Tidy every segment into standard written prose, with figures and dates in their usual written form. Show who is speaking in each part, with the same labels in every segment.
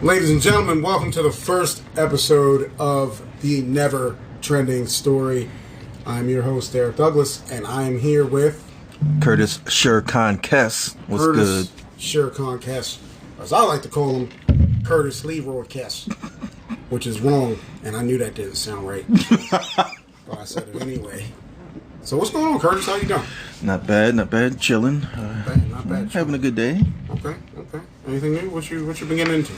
Speaker 1: Ladies and gentlemen, welcome to the first episode of the Never Trending story. I'm your host, Eric Douglas, and I am here with
Speaker 2: Curtis Kess. What's
Speaker 1: Curtis
Speaker 2: good?
Speaker 1: Kess, as I like to call him, Curtis Leroy Kess, which is wrong, and I knew that didn't sound right, but I said it anyway. So what's going on, Curtis? How you doing?
Speaker 2: Not bad. Chilling.
Speaker 1: Not bad.
Speaker 2: Having a good day.
Speaker 1: Okay. Anything new? What you been getting into?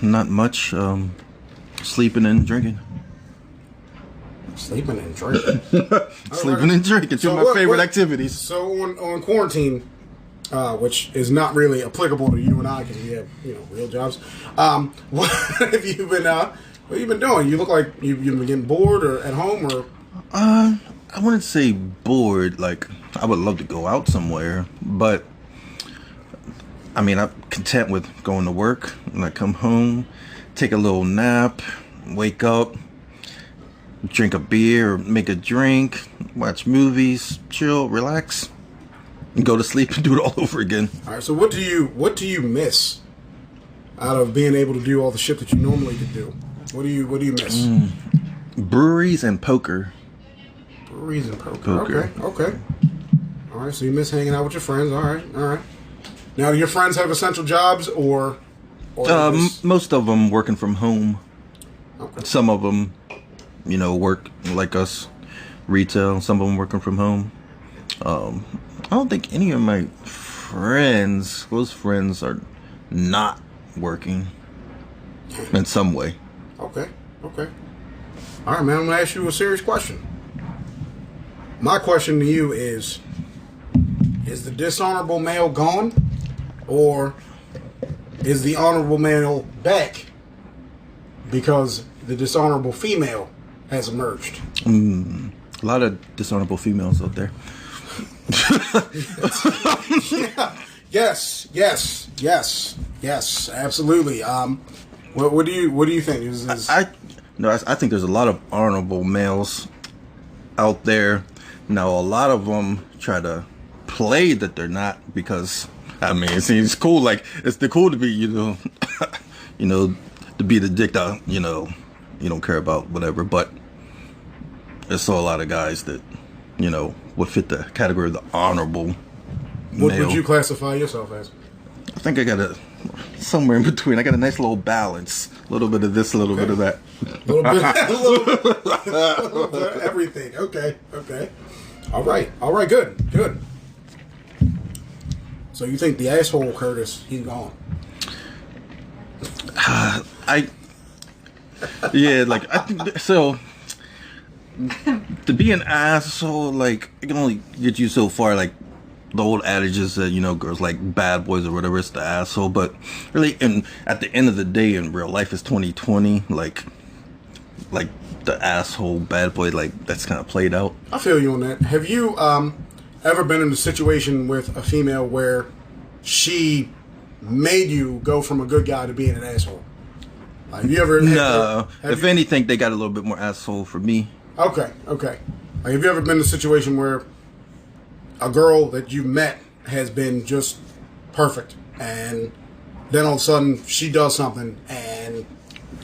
Speaker 2: Not much. Sleeping and drinking.
Speaker 1: Sleeping and drinking.
Speaker 2: Sleeping and drinking. Two of my favorite activities.
Speaker 1: So on quarantine, which is not really applicable to you and I because we have real jobs. What have you been doing? You look like you've been getting bored or at home or.
Speaker 2: I wouldn't say bored. Like, I would love to go out somewhere, but I mean, I'm content with going to work. And I come home, take a little nap, wake up, drink a beer, or make a drink, watch movies, chill, relax, and go to sleep and do it all over again.
Speaker 1: All right. So what do you miss out of being able to do all the shit that you normally could do? What do you miss?
Speaker 2: Breweries and poker.
Speaker 1: Breweries and poker. Okay. All right. So you miss hanging out with your friends. All right. Now, do your friends have essential jobs or
Speaker 2: most of them working from home.
Speaker 1: Okay.
Speaker 2: Some of them, work like us, retail. Some of them working from home. I don't think any of my close friends, are not working in some way.
Speaker 1: Okay. All right, man. I'm gonna ask you a serious question. My question to you is the dishonorable male gone? Or is the honorable male back because the dishonorable female has emerged?
Speaker 2: A lot of dishonorable females out there.
Speaker 1: Yeah. Yes, absolutely. What do you think?
Speaker 2: I think there's a lot of honorable males out there. Now, a lot of them try to play that they're not because, I mean, it seems cool. Like, it's cool to be, to be the dick that, you don't care about whatever. But there's still a lot of guys that, would fit the category of the honorable
Speaker 1: What
Speaker 2: male.
Speaker 1: would you classify yourself as?
Speaker 2: I think I got somewhere in between. I got a nice little balance. A little bit of this, a little bit of that.
Speaker 1: A little bit of everything. Okay. All right, good. So you think the asshole Curtis, he's gone?
Speaker 2: I think so. To be an asshole, like, it can only get you so far. Like, the old adage is that, girls like bad boys or whatever, it's the asshole. But really, at the end of the day, in real life, it's 2020. Like the asshole bad boy, like, that's kind of played out.
Speaker 1: I feel you on that. Have you ever been in a situation with a female where she made you go from a good guy to being an asshole? Have you ever?
Speaker 2: No. If anything, they got a little bit more asshole for me.
Speaker 1: Okay. Like, have you ever been in a situation where a girl that you met has been just perfect, and then all of a sudden she does something and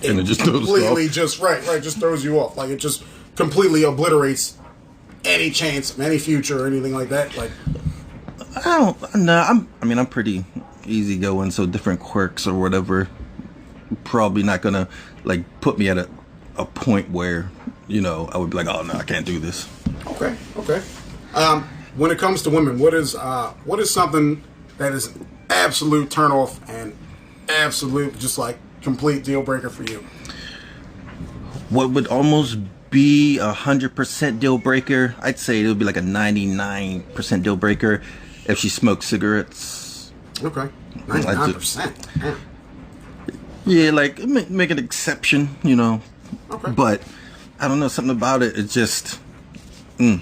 Speaker 1: it
Speaker 2: just
Speaker 1: completely just throws you off? Like, it just completely obliterates any chance, any future, or anything like that. Like,
Speaker 2: I'm pretty easygoing, so different quirks or whatever probably not gonna like put me at a point where I would be like, oh no, I can't do this.
Speaker 1: Okay. When it comes to women, what is something that is an absolute turnoff and absolute just like complete deal breaker for you?
Speaker 2: What would almost be 100% deal breaker? I'd say it would be like a 99% deal breaker if she smokes cigarettes.
Speaker 1: Okay, 99%.
Speaker 2: Yeah, like make an exception,
Speaker 1: Okay.
Speaker 2: But I don't know, something about it. It just kind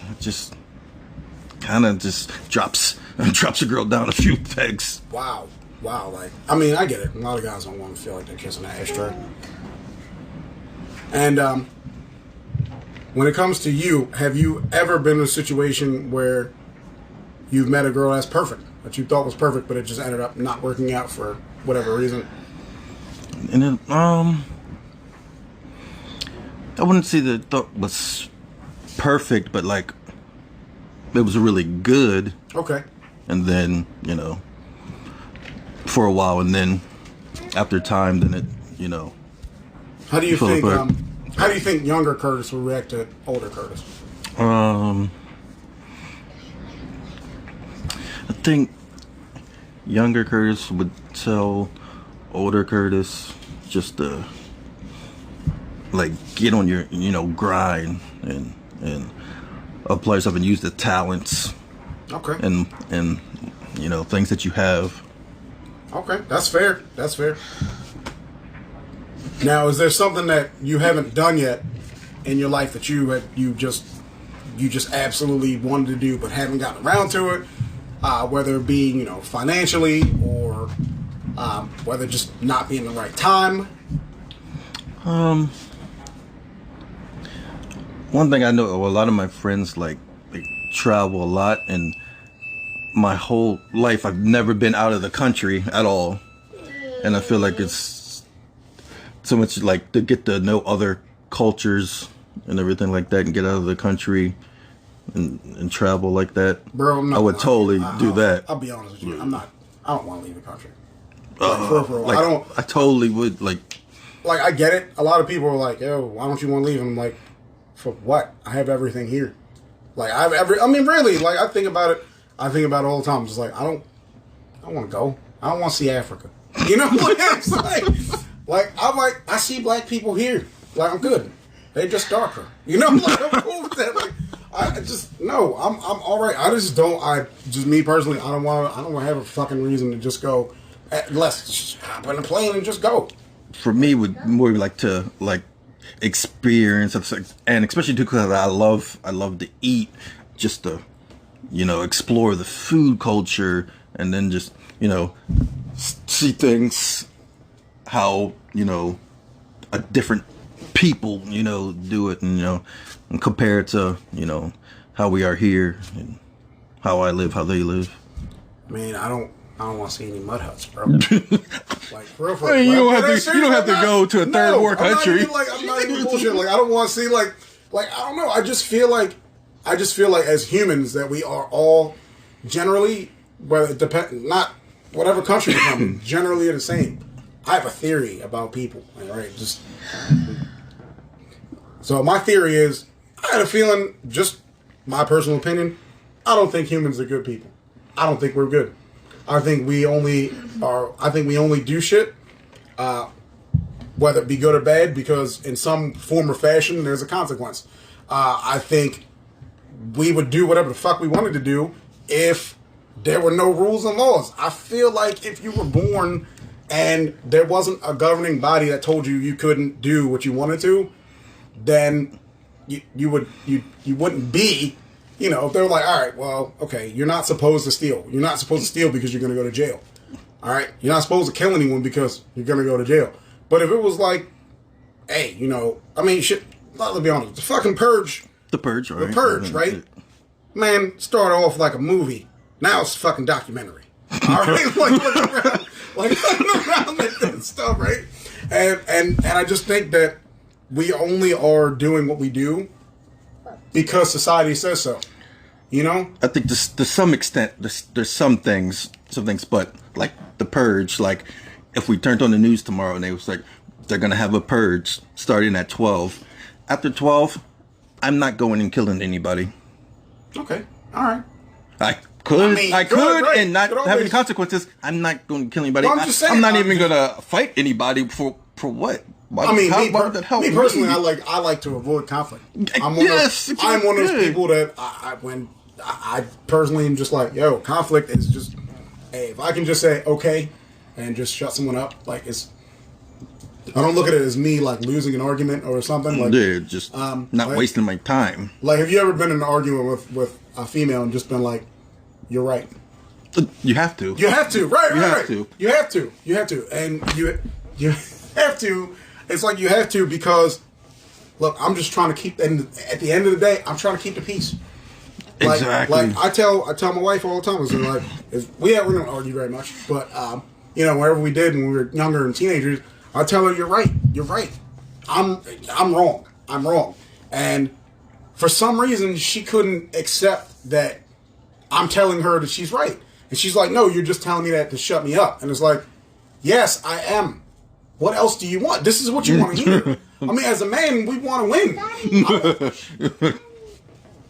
Speaker 2: of just drops a girl down a few pegs.
Speaker 1: Wow. Like, I mean, I get it. A lot of guys don't want to feel like they're kissing an ashtray. And when it comes to you, have you ever been in a situation where you've met a girl that's perfect, that you thought was perfect, but it just ended up not working out for whatever reason?
Speaker 2: And then, I wouldn't say that thought was perfect, but like it was really good.
Speaker 1: Okay.
Speaker 2: And then, for a while, and then after time, then it,
Speaker 1: How do you
Speaker 2: fell
Speaker 1: think?
Speaker 2: apart.
Speaker 1: How do you think younger Curtis will react to older Curtis?
Speaker 2: I think younger Curtis would tell older Curtis just to like get on your grind and apply yourself and use the talents
Speaker 1: Okay.
Speaker 2: and things that you have.
Speaker 1: Okay, that's fair. That's fair. Now, is there something that you haven't done yet in your life that you just absolutely wanted to do but haven't gotten around to it? Whether it be financially or whether just not being the right time.
Speaker 2: One thing I know, a lot of my friends they travel a lot, and my whole life I've never been out of the country at all, and I feel like it's so much like to get to know other cultures and everything like that, and get out of the country and travel like that.
Speaker 1: Bro,
Speaker 2: I would totally do that.
Speaker 1: I'll be honest with you. I don't want to leave the country.
Speaker 2: I totally would like.
Speaker 1: Like, I get it. A lot of people are like, "Yo, why don't you want to leave?" And I'm like, "For what? I have everything here. Like, really. Like, I think about it. I think about it all the time. Just like, I don't want to go. I don't want to see Africa. You know what I'm saying? I see black people here. Like, I'm good. They're just darker. You know, like, I'm cool with that. Like, I'm all right. Me personally, I don't want to have a fucking reason to just go. Let's just hop in a plane and just go.
Speaker 2: For me, would more like to experience, and especially too because I love to eat, just to explore the food culture, and then just see things how a different people do it, and and compare it to how we are here and how I live, how they live.
Speaker 1: I mean, I don't want to see any mud huts, bro. Like, for real.
Speaker 2: I mean, you don't have to go to a third world country.
Speaker 1: I'm not even bullshit. Like, I don't want to see like I don't know. I just feel like as humans that we are all generally, not whatever country we're from, generally are the same. I have a theory about people, right? So my theory is, I had a feeling, just my personal opinion, I don't think humans are good people. I don't think we're good. I think we only do shit, whether it be good or bad, because in some form or fashion, there's a consequence. I think we would do whatever the fuck we wanted to do if there were no rules and laws. I feel like if you were born and there wasn't a governing body that told you couldn't do what you wanted to, then you wouldn't be. If they're like, all right, well, okay, you're not supposed to steal. You're not supposed to steal because you're going to go to jail. All right? You're not supposed to kill anyone because you're going to go to jail. But if it was like, hey, shit, let's be honest, the fucking Purge.
Speaker 2: The Purge, right?
Speaker 1: The Purge, right? Man, started off like a movie. Now it's a fucking documentary. All right? Looking around at that stuff, right? And I just think that we only are doing what we do because society says so.
Speaker 2: I think to some extent, there's some things, but like the Purge, like if we turned on the news tomorrow and they was like, they're going to have a purge starting at 12. After 12, I'm not going and killing anybody.
Speaker 1: Okay. All right.
Speaker 2: I could,
Speaker 1: right.
Speaker 2: And not have any consequences. I'm not going to kill anybody.
Speaker 1: Well, I'm just saying,
Speaker 2: I'm not even going to fight anybody for what? Why would that help
Speaker 1: me personally, I like to avoid conflict. I'm one of those people that I personally am just like, yo, conflict is just, hey, if I can just say okay and just shut someone up, like I don't look at it as me like losing an argument or something. Like,
Speaker 2: yeah, just not wasting my time.
Speaker 1: Like, have you ever been in an argument with a female and just been like, you're right?
Speaker 2: You have to.
Speaker 1: You have to. Right.
Speaker 2: You have
Speaker 1: right.
Speaker 2: to.
Speaker 1: You have to. You have to. And you have to. It's like you have to because, look, I'm just trying to keep. And at the end of the day, I'm trying to keep the peace.
Speaker 2: Exactly.
Speaker 1: Like I tell my wife all the time, we don't argue very much, but wherever we did when we were younger and teenagers, I tell her, you're right. You're right. I'm wrong. I'm wrong. And for some reason, she couldn't accept that I'm telling her that she's right. And she's like, no, you're just telling me that to shut me up. And it's like, yes, I am. What else do you want? This is what you want to hear. I mean, as a man, we want to win.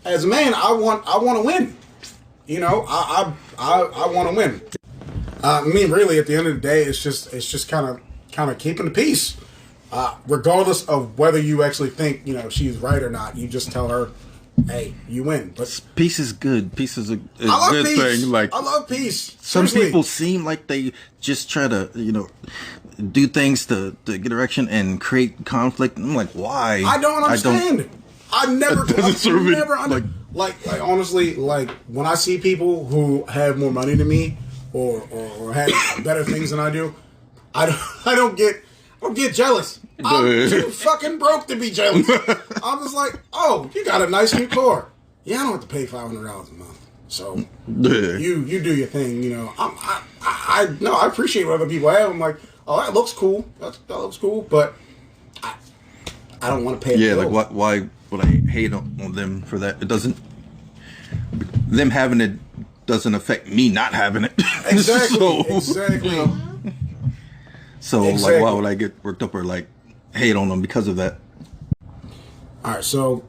Speaker 1: As a man, I want to win. You know, I want to win. I mean, really, at the end of the day, it's just kind of keeping the peace. Regardless of whether you actually think, you know, she's right or not, you just tell her, hey, you win. But
Speaker 2: peace is good. Peace is a
Speaker 1: good
Speaker 2: peace. Thing. Like,
Speaker 1: I love peace.
Speaker 2: Some
Speaker 1: Seriously.
Speaker 2: people seem like they just try to, you know, do things to get erection and create conflict. I'm like, why?
Speaker 1: I don't understand. I never honestly, like when I see people who have more money than me or have better things than I do, I don't get jealous. I'm too fucking broke to be jealous. I'm just like, oh, you got a nice new car. Yeah, I don't have to pay $500 a month. So you do your thing. You know, I appreciate what other people have. I'm like, oh, that looks cool. That looks cool, but I don't want to pay.
Speaker 2: Yeah, like why would I hate on them for that? It doesn't. Them having it doesn't affect me not having it.
Speaker 1: Exactly. Exactly.
Speaker 2: You know? So
Speaker 1: exactly.
Speaker 2: Like, why would I get worked up or like hate on them because of that?
Speaker 1: All right, so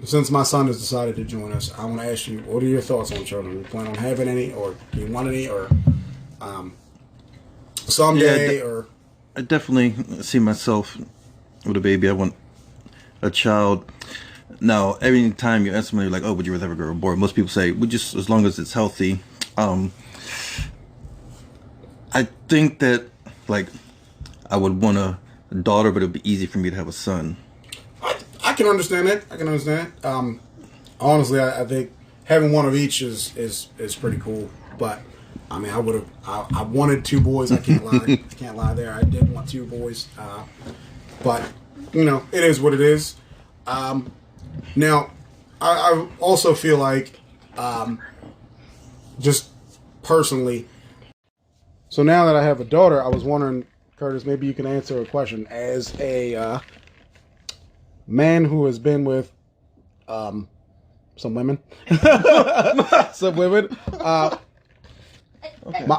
Speaker 1: since my son has decided to join us, I want to ask you, what are your thoughts on children? Do you plan on having any, or do you want any, or someday, or?
Speaker 2: I definitely see myself with a baby. I want a child. Now, every time you ask somebody like, "Oh, would you rather have a girl or a boy?" Most people say, "We just as long as it's healthy." I think that like I would want a daughter, but it'd be easy for me to have a son.
Speaker 1: I can understand that. I can understand it. Honestly, I think having one of each is pretty cool. But I mean, I wanted 2 boys. I can't lie. I can't lie there. I did want 2 boys. But you know, it is what it is. Now, I also feel like, just personally. So now that I have a daughter, I was wondering, Curtis, maybe you can answer a question. As a man who has been with some women,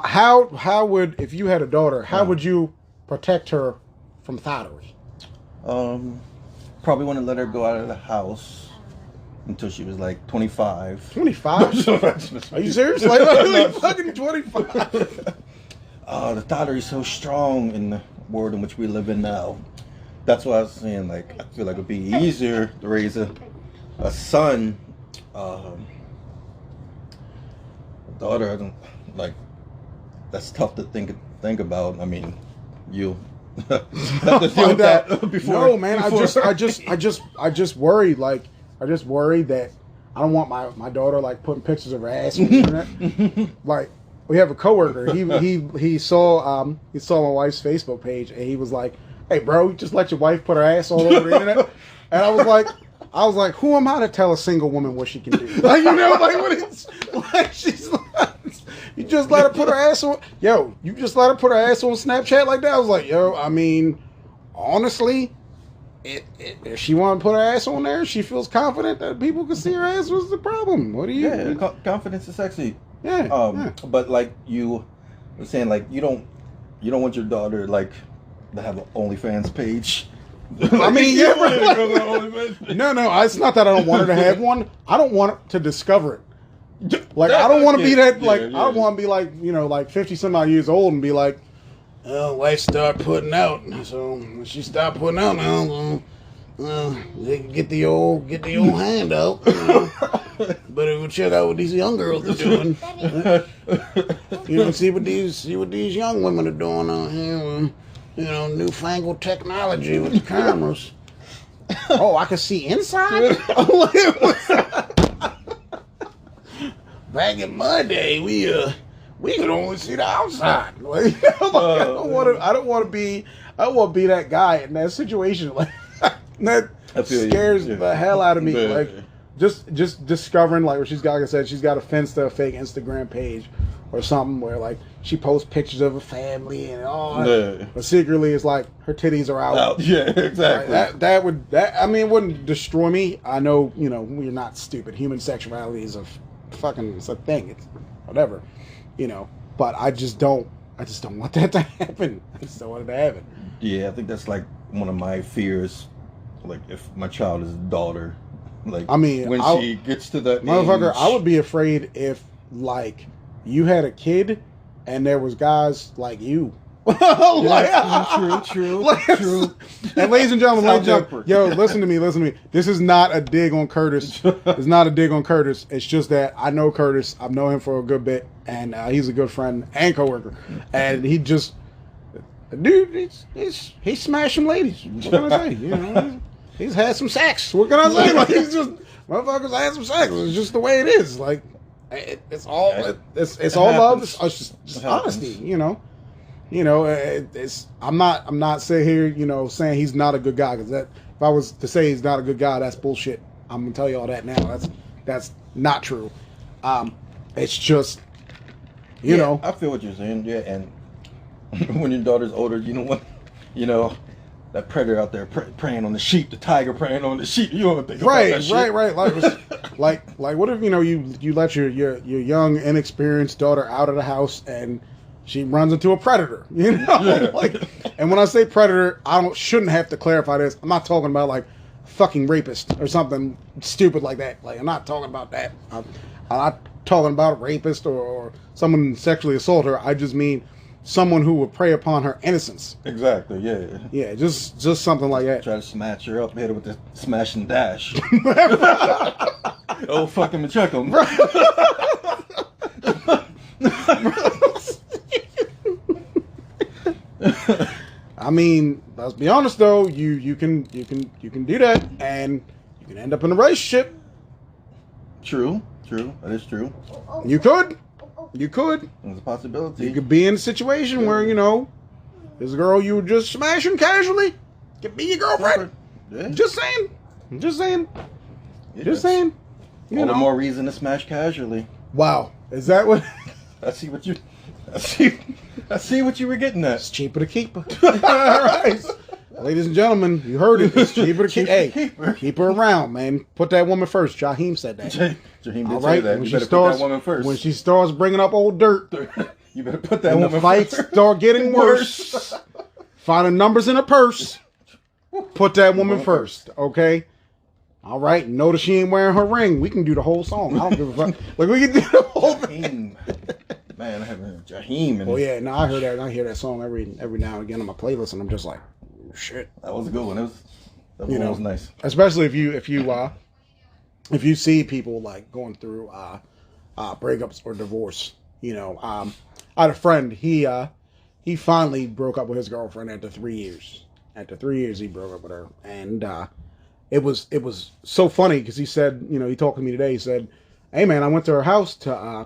Speaker 1: how would, if you had a daughter, how would you protect her from thottery?
Speaker 2: Probably want to let her go out of the house until she was like 25.
Speaker 1: 25? Are you serious? Like fucking 25?
Speaker 2: The thottery is so strong in the world in which we live in now. That's why I was saying, like, I feel like it'd be easier to raise a son. A daughter, I don't like. That's tough to think about. I mean, you have to deal with that before.
Speaker 1: No, man. I just worry. Like, I just worry that I don't want my daughter like putting pictures of her ass on the internet. Like, we have a coworker. He saw my wife's Facebook page, and he was like, "Hey, bro, you just let your wife put her ass all over the internet." And I was like, who am I to tell a single woman what she can do? Like, you know, like what it's like. She's like, you just let her put her ass on. Yo, you just let her put her ass on Snapchat like that. I was like, yo, I mean, honestly, if she want to put her ass on there, she feels confident that people can see her ass. What's the problem? What do you?
Speaker 2: Yeah, confidence is sexy.
Speaker 1: Yeah.
Speaker 2: But like you were saying, like you don't want your daughter like to have an OnlyFans page.
Speaker 1: I mean, yeah, no. It's not that I don't want her to have one. I don't want her to discover it. Like, I don't want to be that. Like, I don't want to be like, you know, like 50 some odd years old and be like, oh, wife start putting out. So when she stopped putting out now, they can get the old hand out. Better go check out what these young girls are doing. You know, see what these young women are doing out here. You know, newfangled technology with the cameras. Oh, I can see inside? Back in my day, we could only see the outside. Like, I don't want to be that guy in that situation. Like, that scares the hell out of me. just discovering like where she's got, like I said, she's got a Finsta, a fake Instagram page or something where like she posts pictures of her family and all, but secretly it's like her titties are out.
Speaker 2: Yeah, exactly.
Speaker 1: Like, I mean, it wouldn't destroy me. I know, we're not stupid. Human sexuality is it's a thing. It's whatever, But I just don't want that to happen. I just don't want it to happen.
Speaker 2: Yeah, I think that's like one of my fears. Like if my child is a daughter, like
Speaker 1: I mean,
Speaker 2: when she gets to that
Speaker 1: motherfucker,
Speaker 2: age,
Speaker 1: I would be afraid if like you had a kid and there was guys like you.
Speaker 2: True.
Speaker 1: And ladies and gentlemen, yo, listen to me. This is not a dig on Curtis. It's not a dig on Curtis. It's just that I know Curtis. I've known him for a good bit, and he's a good friend and coworker. And he just, dude, he's smashing ladies. What can I say? He's had some sex. What can I say? Like he's just motherfuckers had some sex. It's just the way it is. Like it's all love. It's just honesty. I'm not sitting here, saying he's not a good guy, because that if I was to say he's not a good guy, that's bullshit. I'm gonna tell you all that now. That's not true. It's just, know.
Speaker 2: I feel what you're saying. Yeah, and when your daughter's older, that predator out there preying on the sheep, the tiger preying on the sheep. You don't think about that shit.
Speaker 1: Right. Like what if you let your young, inexperienced daughter out of the house and she runs into a predator,
Speaker 2: Yeah.
Speaker 1: And when I say predator, shouldn't have to clarify this. I'm not talking about like fucking rapist or something stupid like that. Like I'm not talking about that. I'm not talking about a rapist or someone sexually assault her. I just mean someone who would prey upon her innocence.
Speaker 2: Exactly. Yeah.
Speaker 1: Yeah. Just something like that.
Speaker 2: Try to smash her up, hit her with the smash and dash. Oh, fucking McChuck'em.
Speaker 1: I mean, let's be honest though. You can do that, and you can end up in a relationship.
Speaker 2: True. That is true.
Speaker 1: You could.
Speaker 2: There's a possibility.
Speaker 1: You could be in a situation where this girl you were just smashing casually could be your girlfriend.
Speaker 2: Yeah.
Speaker 1: Just saying.
Speaker 2: Yeah.
Speaker 1: Just saying.
Speaker 2: All the more reason to smash casually.
Speaker 1: Wow, is that what?
Speaker 2: I see what you were getting at.
Speaker 1: It's cheaper to keep her. All right. Ladies and gentlemen, you heard it. It's cheaper to keep. Hey, keep her around, man. Put that woman first. Jaheim said that.
Speaker 2: Jaheim did say that. You better put that woman first.
Speaker 1: When she starts bringing up old dirt,
Speaker 2: you better put that woman first.
Speaker 1: The fights start getting worse. Finding numbers in her purse. Put that woman first, okay? All right. Notice she ain't wearing her ring. We can do the whole song. I don't give a fuck. Like we can do the whole thing.
Speaker 2: Man, I haven't heard Jaheim.
Speaker 1: Oh yeah, no, I heard that. I hear that song every now and again on my playlist, and I'm just like, shit.
Speaker 2: That was a good one. That one was nice.
Speaker 1: Especially if you see people like going through breakups or divorce. I had a friend. He finally broke up with his girlfriend after 3 years. After 3 years, he broke up with her, and it was so funny because he said, he talked to me today. He said, "Hey man, I went to her house to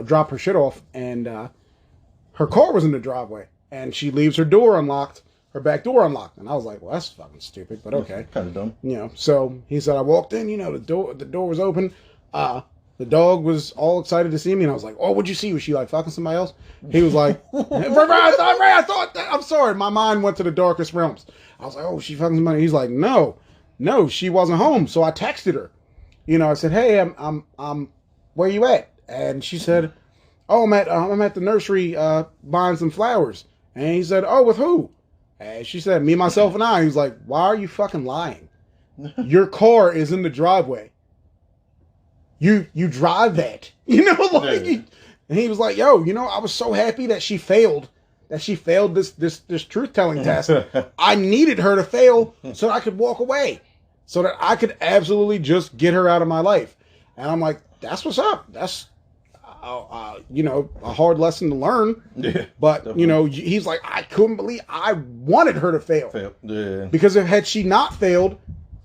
Speaker 1: drop her shit off, and her car was in the driveway, and she leaves her door unlocked, her back door unlocked." And I was like, well, that's fucking stupid, but okay.
Speaker 2: Kind of dumb.
Speaker 1: So he said, I walked in, the door was open. The dog was all excited to see me, and I was like, oh, what'd you see? Was she like fucking somebody else? He was like, I thought that. I'm sorry. My mind went to the darkest realms. I was like, oh, she fucking somebody. He's like, no, she wasn't home. So I texted her. I said, hey, I'm where you at? And she said, oh, I'm at the nursery buying some flowers. And he said, oh, with who? And she said, me, myself, and I. He was like, why are you fucking lying? Your car is in the driveway. You drive that. And he was like, yo, I was so happy that she failed this truth-telling test. I needed her to fail so that I could walk away. So that I could absolutely just get her out of my life. And I'm like, that's what's up. That's a hard lesson to learn.
Speaker 2: Yeah,
Speaker 1: but
Speaker 2: definitely.
Speaker 1: He's like, I couldn't believe I wanted her to fail.
Speaker 2: Yeah.
Speaker 1: Because had she not failed,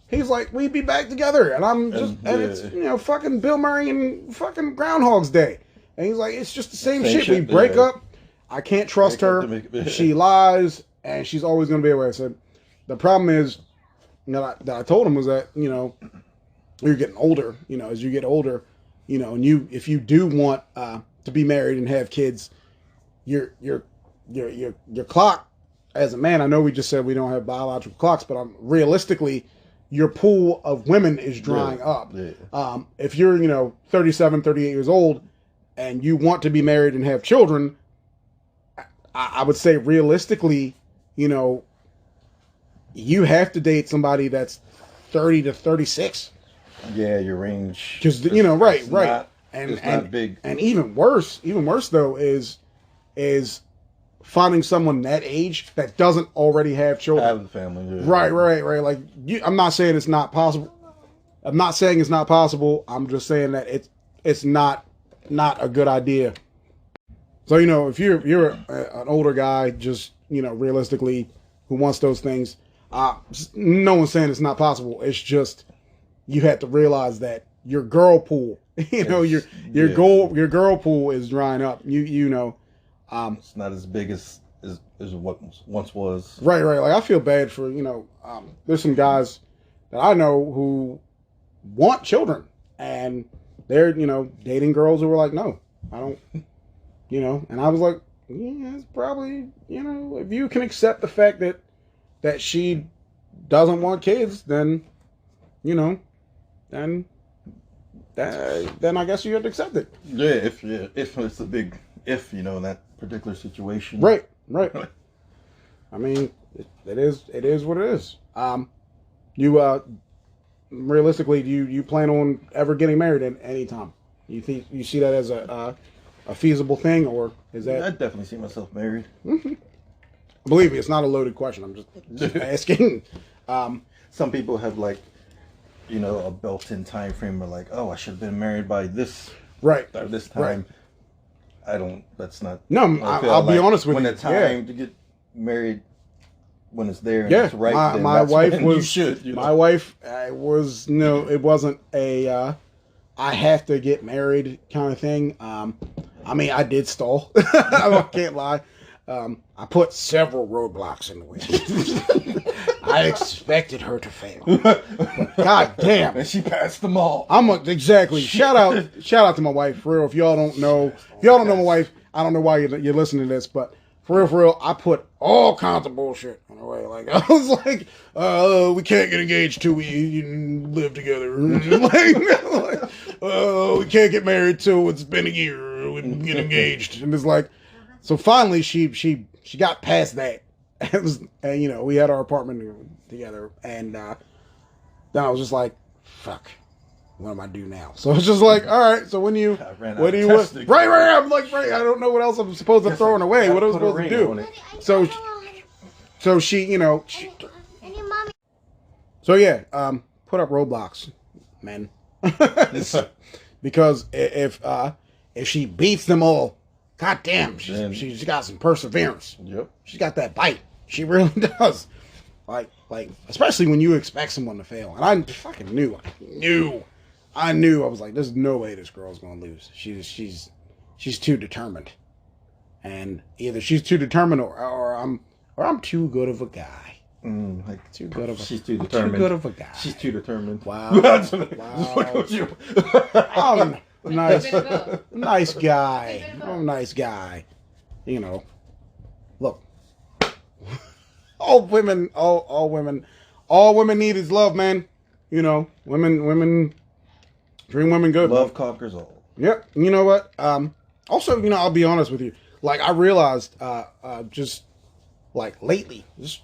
Speaker 1: he's like, we'd be back together. And it's fucking Bill Murray and fucking Groundhog's Day. And he's like, it's just the same shit. We break up. I can't trust her. She lies, and she's always going to be away. I said, the problem is that I told him was that you're getting older, as you get older, and if you do want to be married and have kids, your clock as a man, I know we just said we don't have biological clocks, but realistically, your pool of women is drying up. Yeah. If you're, 37, 38 years old and you want to be married and have children, I would say realistically, you have to date somebody that's 30 to 36.
Speaker 2: Yeah, your range.
Speaker 1: Because, right.
Speaker 2: It's not big.
Speaker 1: And even worse though is finding someone that age that doesn't already have children.
Speaker 2: Have a family. Yeah.
Speaker 1: Right. Like, I'm not saying it's not possible. I'm not saying it's not possible. I'm just saying that it's not a good idea. So, if you're an older guy, just, realistically, who wants those things, no one's saying it's not possible. It's just you have to realize that your girl pool, your girl pool is drying up.
Speaker 2: It's not as big as what once was.
Speaker 1: Right. Like, I feel bad for, there's some guys that I know who want children, and they're, dating girls who were like, no, I don't, and I was like, yeah, it's probably, if you can accept the fact that she doesn't want kids, then, then I guess you have to accept it.
Speaker 2: Yeah, if it's a big if, in that particular situation.
Speaker 1: Right. I mean, it is what it is. You realistically, do you plan on ever getting married at any time? You see that as a feasible thing, or is that?
Speaker 2: I definitely see myself married.
Speaker 1: Mm-hmm. Believe me, it's not a loaded question. I'm just asking.
Speaker 2: Some people have a built-in time frame of like, oh, I should have been married by this this time.
Speaker 1: Right.
Speaker 2: I don't. That's not.
Speaker 1: No, I'll be honest with you.
Speaker 2: When the time to get married, when it's there, and
Speaker 1: yeah,
Speaker 2: it's right.
Speaker 1: My wife was.
Speaker 2: You should.
Speaker 1: My wife was it wasn't a I have to get married kind of thing. I mean, I did stall. I can't lie. I put several roadblocks in the way. I expected her to fail. God damn.
Speaker 2: And she passed them all.
Speaker 1: Exactly. Shout out to my wife. For real, if y'all don't know my wife, I don't know why you're listening to this, but for real, I put all kinds of bullshit in the way. Like, I was like, we can't get engaged till we live together. We can't get married till it's been a year. We can get engaged. And it's like, so finally she got past that. And we had our apartment together, and then I was just like, fuck, what am I do now? So it's just like, all right, so what do you right, I'm like, right, I don't know what else I'm supposed to throw away. What am I supposed to do? So she, so yeah, put up roadblocks, man. Because if she beats them all, god damn, she's got some perseverance.
Speaker 2: Yep.
Speaker 1: She's got that bite. She really does. Like, especially when you expect someone to fail. And I fucking knew. I was like, there's no way this girl's gonna lose. She's too determined. And either she's too determined or I'm too good of a guy.
Speaker 2: She's too determined.
Speaker 1: Too good of a guy.
Speaker 2: She's too determined.
Speaker 1: Wow. Nice guy. I'm a nice guy. Look. All women need is love, man. Women dream women good.
Speaker 2: Love conquers all.
Speaker 1: Yep. You know what? Also, I'll be honest with you. Like, I realized, just like lately, just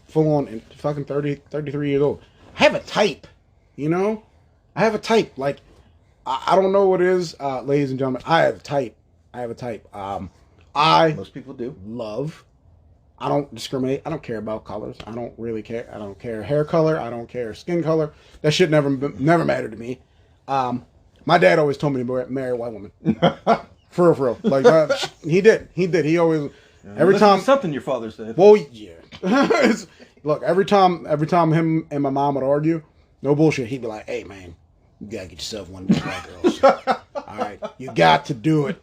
Speaker 1: full on fucking 33 years old. I have a type, I have a type. Like, I don't know what it is, ladies and gentlemen. I have a type.
Speaker 2: Most people do.
Speaker 1: I don't discriminate. I don't care about colors. I don't really care. I don't care hair color. I don't care skin color. That shit never mattered to me. My dad always told me to marry a white woman. For real. Like, he did. He always, every time.
Speaker 2: Something your father said.
Speaker 1: Well, yeah. Look, every time him and my mom would argue, no bullshit, he'd be like, hey, man, you gotta get yourself one of these white girls. All right. You got to do it.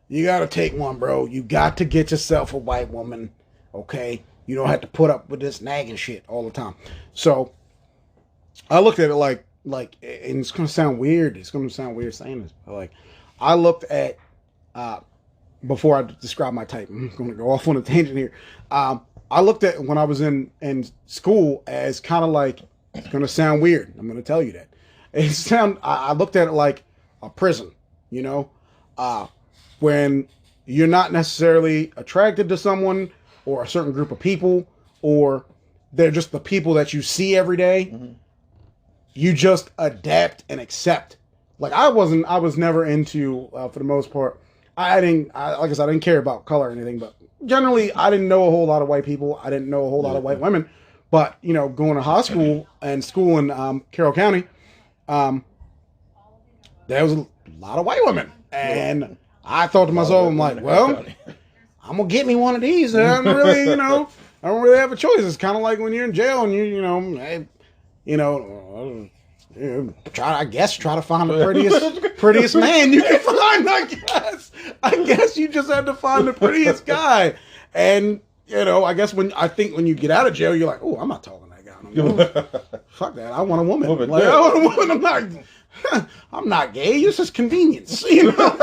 Speaker 1: You gotta take one, bro. You got to get yourself a white woman, okay? You don't have to put up with this nagging shit all the time. So, I looked at it like, like, and it's gonna sound weird. It's gonna sound weird saying this, but like, I looked at before I describe my type. I'm gonna go off on a tangent here. I looked at when I was in school as kind of like, it's gonna sound weird. I'm gonna tell you that. I looked at it like a prison, you know, when you're not necessarily attracted to someone or a certain group of people, or they're just the people that you see every day. Mm-hmm. You just adapt and accept. Like I was never into, for the most part, like I said, I didn't care about color or anything, but generally I didn't know a whole lot of white people. I didn't know a whole lot of white women, but you know, going to high school and school in Carroll County, there was a lot of white women, and I thought to myself, I'm like, well, I'm gonna get me one of these. I don't really, you know, I don't really have a choice. It's kind of like when you're in jail and try to find the prettiest man you can find. I guess you just had to find the prettiest guy, and you know, I guess when you get out of jail, you're like, oh, I'm not talking to that guy no more. Fuck that. I want a woman. Like, I want a woman. I'm not gay. It's just convenience. You know.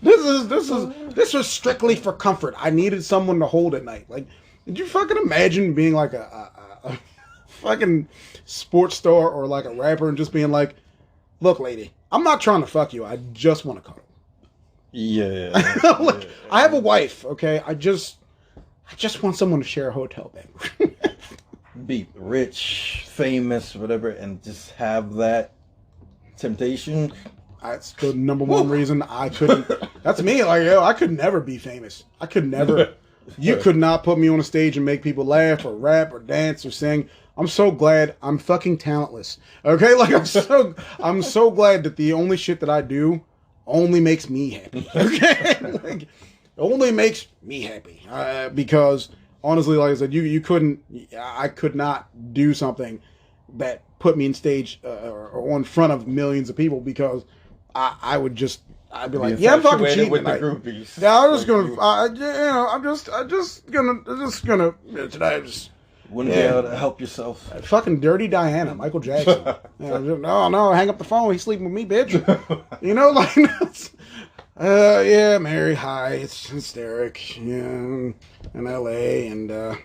Speaker 1: This was strictly for comfort. I needed someone to hold at night. Like, did you fucking imagine being like a fucking sports star or like a rapper and just being like, look, lady, I'm not trying to fuck you. I just want to cuddle.
Speaker 2: Yeah.
Speaker 1: Like, I have a wife. Okay, I just want someone to share a hotel bed.
Speaker 2: Be rich, famous, whatever, and just have that temptation.
Speaker 1: That's the number one reason I couldn't. That's me. Like, yo, I could never be famous. I could never. You could not put me on a stage and make people laugh or rap or dance or sing. I'm so glad I'm fucking talentless. Okay, like I'm so glad that the only shit that I do only makes me happy. Okay, like only makes me happy. Because honestly, like I said, I could not do something that put me in stage or on front of millions of people, because I'd be like, yeah, I'm fucking cheating with tonight. The groupies. Yeah, I'm just gonna today.
Speaker 2: Wouldn't be able to help yourself.
Speaker 1: Fucking dirty Diana, Michael Jackson. No, hang up the phone. He's sleeping with me, bitch. You know, like, yeah, Mary, hi, it's Derek. Yeah, in L.A. and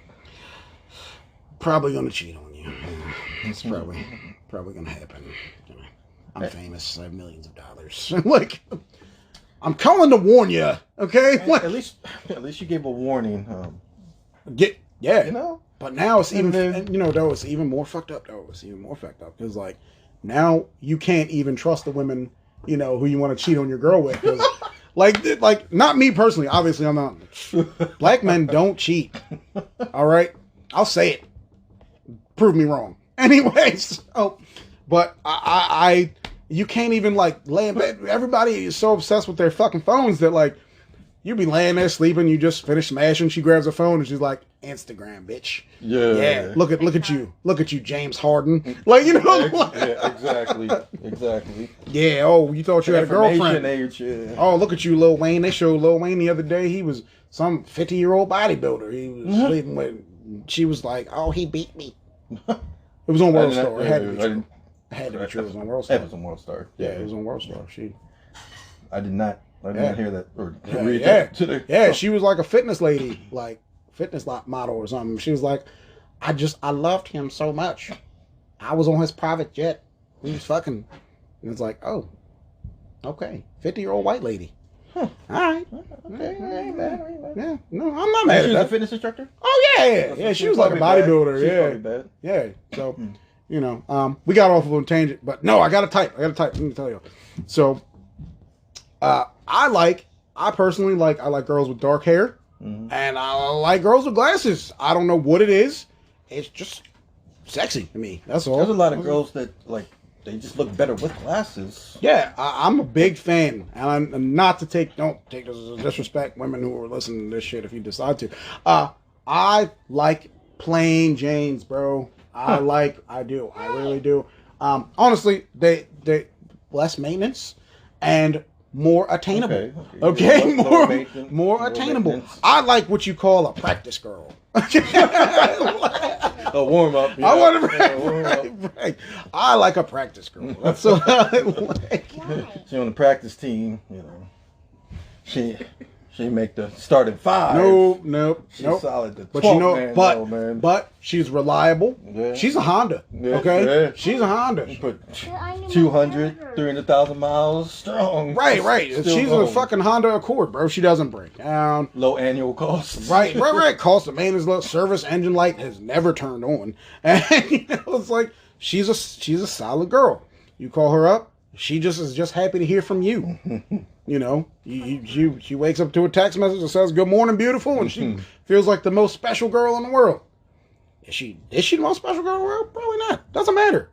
Speaker 1: probably gonna cheat on you. Yeah, it's probably gonna happen. I'm famous. I have millions of dollars. Like, I'm calling to warn you. Okay, like,
Speaker 2: at least you gave a warning.
Speaker 1: Yeah,
Speaker 2: you know.
Speaker 1: But now it's even, it's even more fucked up. It's even more fucked up because, like, now you can't even trust the women, you know, who you want to cheat on your girl with. Cause, like, not me personally. Obviously, I'm not. Black men don't cheat. All right, I'll say it. Prove me wrong. Anyways, but you can't even like lay in bed. Everybody is so obsessed with their fucking phones that, like, you be laying there sleeping, you just finish smashing, she grabs her phone and she's like, Instagram, bitch. Yeah. Look at you, James Harden. Like, you know.
Speaker 2: Yeah, exactly.
Speaker 1: Yeah, you thought you had a girlfriend. Age, yeah. Oh, look at you, Lil Wayne. They showed Lil Wayne the other day. He was some 50-year-old bodybuilder. He was sleeping with. She was like, oh, he beat me. It was on World Star. It had to be true. It was on World Star.
Speaker 2: It was on World Star.
Speaker 1: Yeah, it was on World Star.
Speaker 2: I did not hear that or read that today.
Speaker 1: Yeah, she was like a fitness lady, like fitness model or something. She was like, I loved him so much. I was on his private jet. We was fucking. And it's like, oh, okay. 50-year-old white lady. Huh. All right. Okay. Yeah. No, I'm not mad at that.
Speaker 2: She was a fitness instructor?
Speaker 1: Oh, yeah. Yeah, she was like a bodybuilder. Yeah. Yeah. So, you know, we got off of a tangent, but no, I got a type. Let me tell you. So, I personally like girls with dark hair, and I like girls with glasses. I don't know what it is. It's just sexy to me. That's all.
Speaker 2: There's a lot of girls that like they just look better with glasses.
Speaker 1: Yeah, I'm a big fan, and I'm don't take this as a disrespect, women who are listening to this shit if you decide to. I like plain Janes, bro. I really do. Honestly, they less maintenance, and more attainable.
Speaker 2: Okay.
Speaker 1: More attainable. I like what you call a practice girl.
Speaker 2: A warm up.
Speaker 1: I want to right. I like a practice girl. That's what I like.
Speaker 2: She on the practice team, She make the start at 5.
Speaker 1: Nope.
Speaker 2: She's solid. The
Speaker 1: but
Speaker 2: 12 man,
Speaker 1: but she's reliable.
Speaker 2: Yeah.
Speaker 1: She's a Honda.
Speaker 2: Yeah,
Speaker 1: okay,
Speaker 2: yeah.
Speaker 1: She's a Honda.
Speaker 2: She put 200, 300,000 miles strong.
Speaker 1: Right.
Speaker 2: Still
Speaker 1: She's
Speaker 2: going.
Speaker 1: a fucking Honda Accord, bro. She doesn't break down.
Speaker 2: Low annual costs.
Speaker 1: Right. Cost of maintenance, low service, engine light has never turned on, and it's like she's a solid girl. You call her up, she is just happy to hear from you. She wakes up to a text message that says "Good morning, beautiful," and she feels like the most special girl in the world. Is she the most special girl in the world? Probably not. Doesn't matter.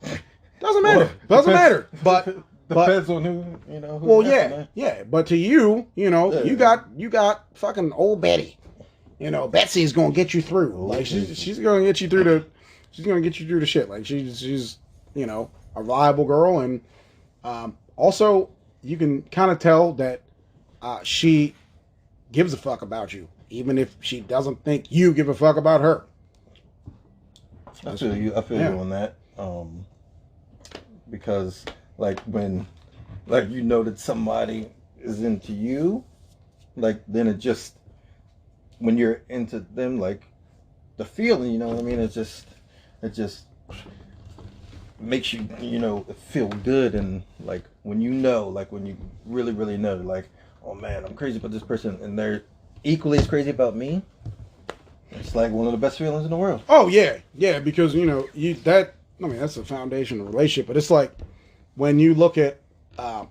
Speaker 1: Doesn't matter. But
Speaker 2: depends on who Who
Speaker 1: well, yeah. But to you, you got fucking old Betty. Betsy's gonna get you through. Like she's gonna get you through the shit. Like she's a reliable girl, and also. You can kind of tell that she gives a fuck about you, even if she doesn't think you give a fuck about her.
Speaker 2: I feel you on that. Because when that somebody is into you, then it just when you're into them, the feeling, it just makes you feel good, and when when you really know, oh man, I'm crazy about this person and they're equally as crazy about me. It's one of the best feelings in the world.
Speaker 1: Oh yeah because that's the foundation of a relationship. But it's when you look at I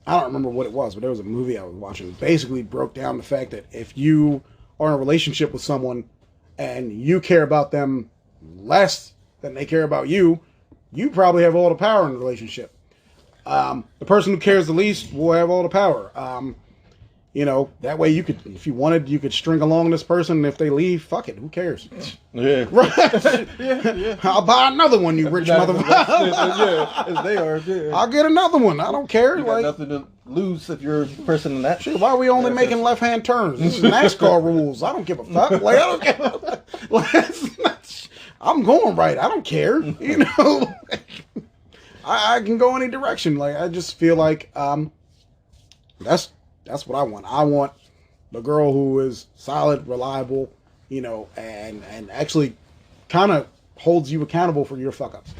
Speaker 1: don't remember what it was, but there was a movie I was watching that basically broke down the fact that if you are in a relationship with someone and you care about them less than they care about you probably have all the power in the relationship. The person who cares the least will have all the power. That way you could, if you wanted, you could string along this person, and if they leave, fuck it, who cares?
Speaker 2: Yeah.
Speaker 1: Right? Yeah. I'll buy another one, you rich motherfucker.
Speaker 2: Yeah, as they are. Yeah.
Speaker 1: I'll get another one. I don't care.
Speaker 2: You got nothing to lose if you're a person in that.
Speaker 1: Shit, why are we only making left-hand turns? This is NASCAR rules. I don't give a fuck. I don't care. I'm going right. I don't care. I can go any direction. I just feel like that's what I want. I want the girl who is solid, reliable, and actually kind of holds you accountable for your fuck ups.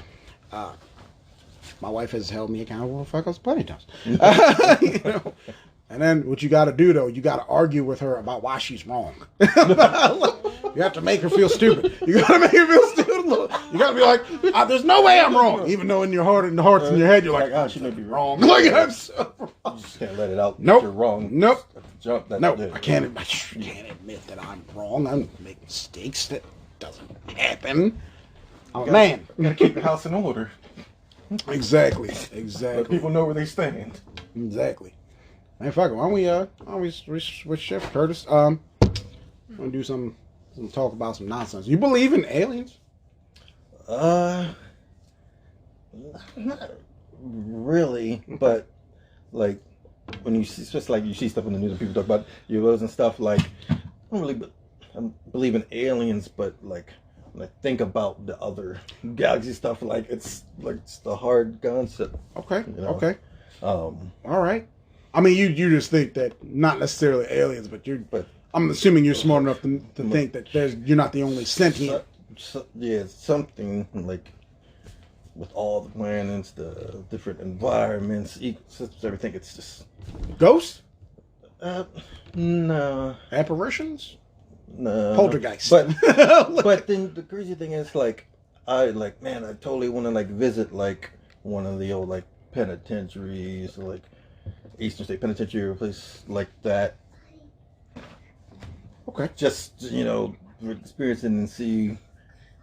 Speaker 1: My wife has held me accountable for fuck ups plenty of times. And then what you got to do, though, you got to argue with her about why she's wrong. You have to make her feel stupid. You got to make her feel stupid. You got to be like, there's no way I'm wrong. Even though in your heart and the hearts in your head, you're like,
Speaker 2: she may be wrong.
Speaker 1: I'm so wrong.
Speaker 2: You just can't let it out.
Speaker 1: Nope.
Speaker 2: You're wrong.
Speaker 1: Nope.
Speaker 2: Jump.
Speaker 1: I can't admit that I'm wrong. I make mistakes. That doesn't happen. Man.
Speaker 2: You got to keep the house in order.
Speaker 1: Exactly.
Speaker 2: Let people know where they stand.
Speaker 1: Exactly. Hey, fuck it. Why don't we switch shift, Curtis? I'm gonna do some talk about some nonsense. You believe in aliens?
Speaker 2: Not really, but when you see, just you see stuff in the news and people talk about UFOs and stuff, I don't really believe in aliens, but when I think about the other galaxy stuff, it's the hard concept.
Speaker 1: Okay. Okay. All right. I mean, you just think that not necessarily aliens, but I'm assuming you're smart enough to think that you're not the only sentient.
Speaker 2: Something with all the planets, the different environments, ecosystems, everything. It's just
Speaker 1: ghosts.
Speaker 2: No.
Speaker 1: Apparitions.
Speaker 2: No.
Speaker 1: Poltergeist.
Speaker 2: But then the crazy thing is I totally want to visit one of the old penitentiaries, Eastern State Penitentiary, or a place like that.
Speaker 1: Okay.
Speaker 2: Just experience it and see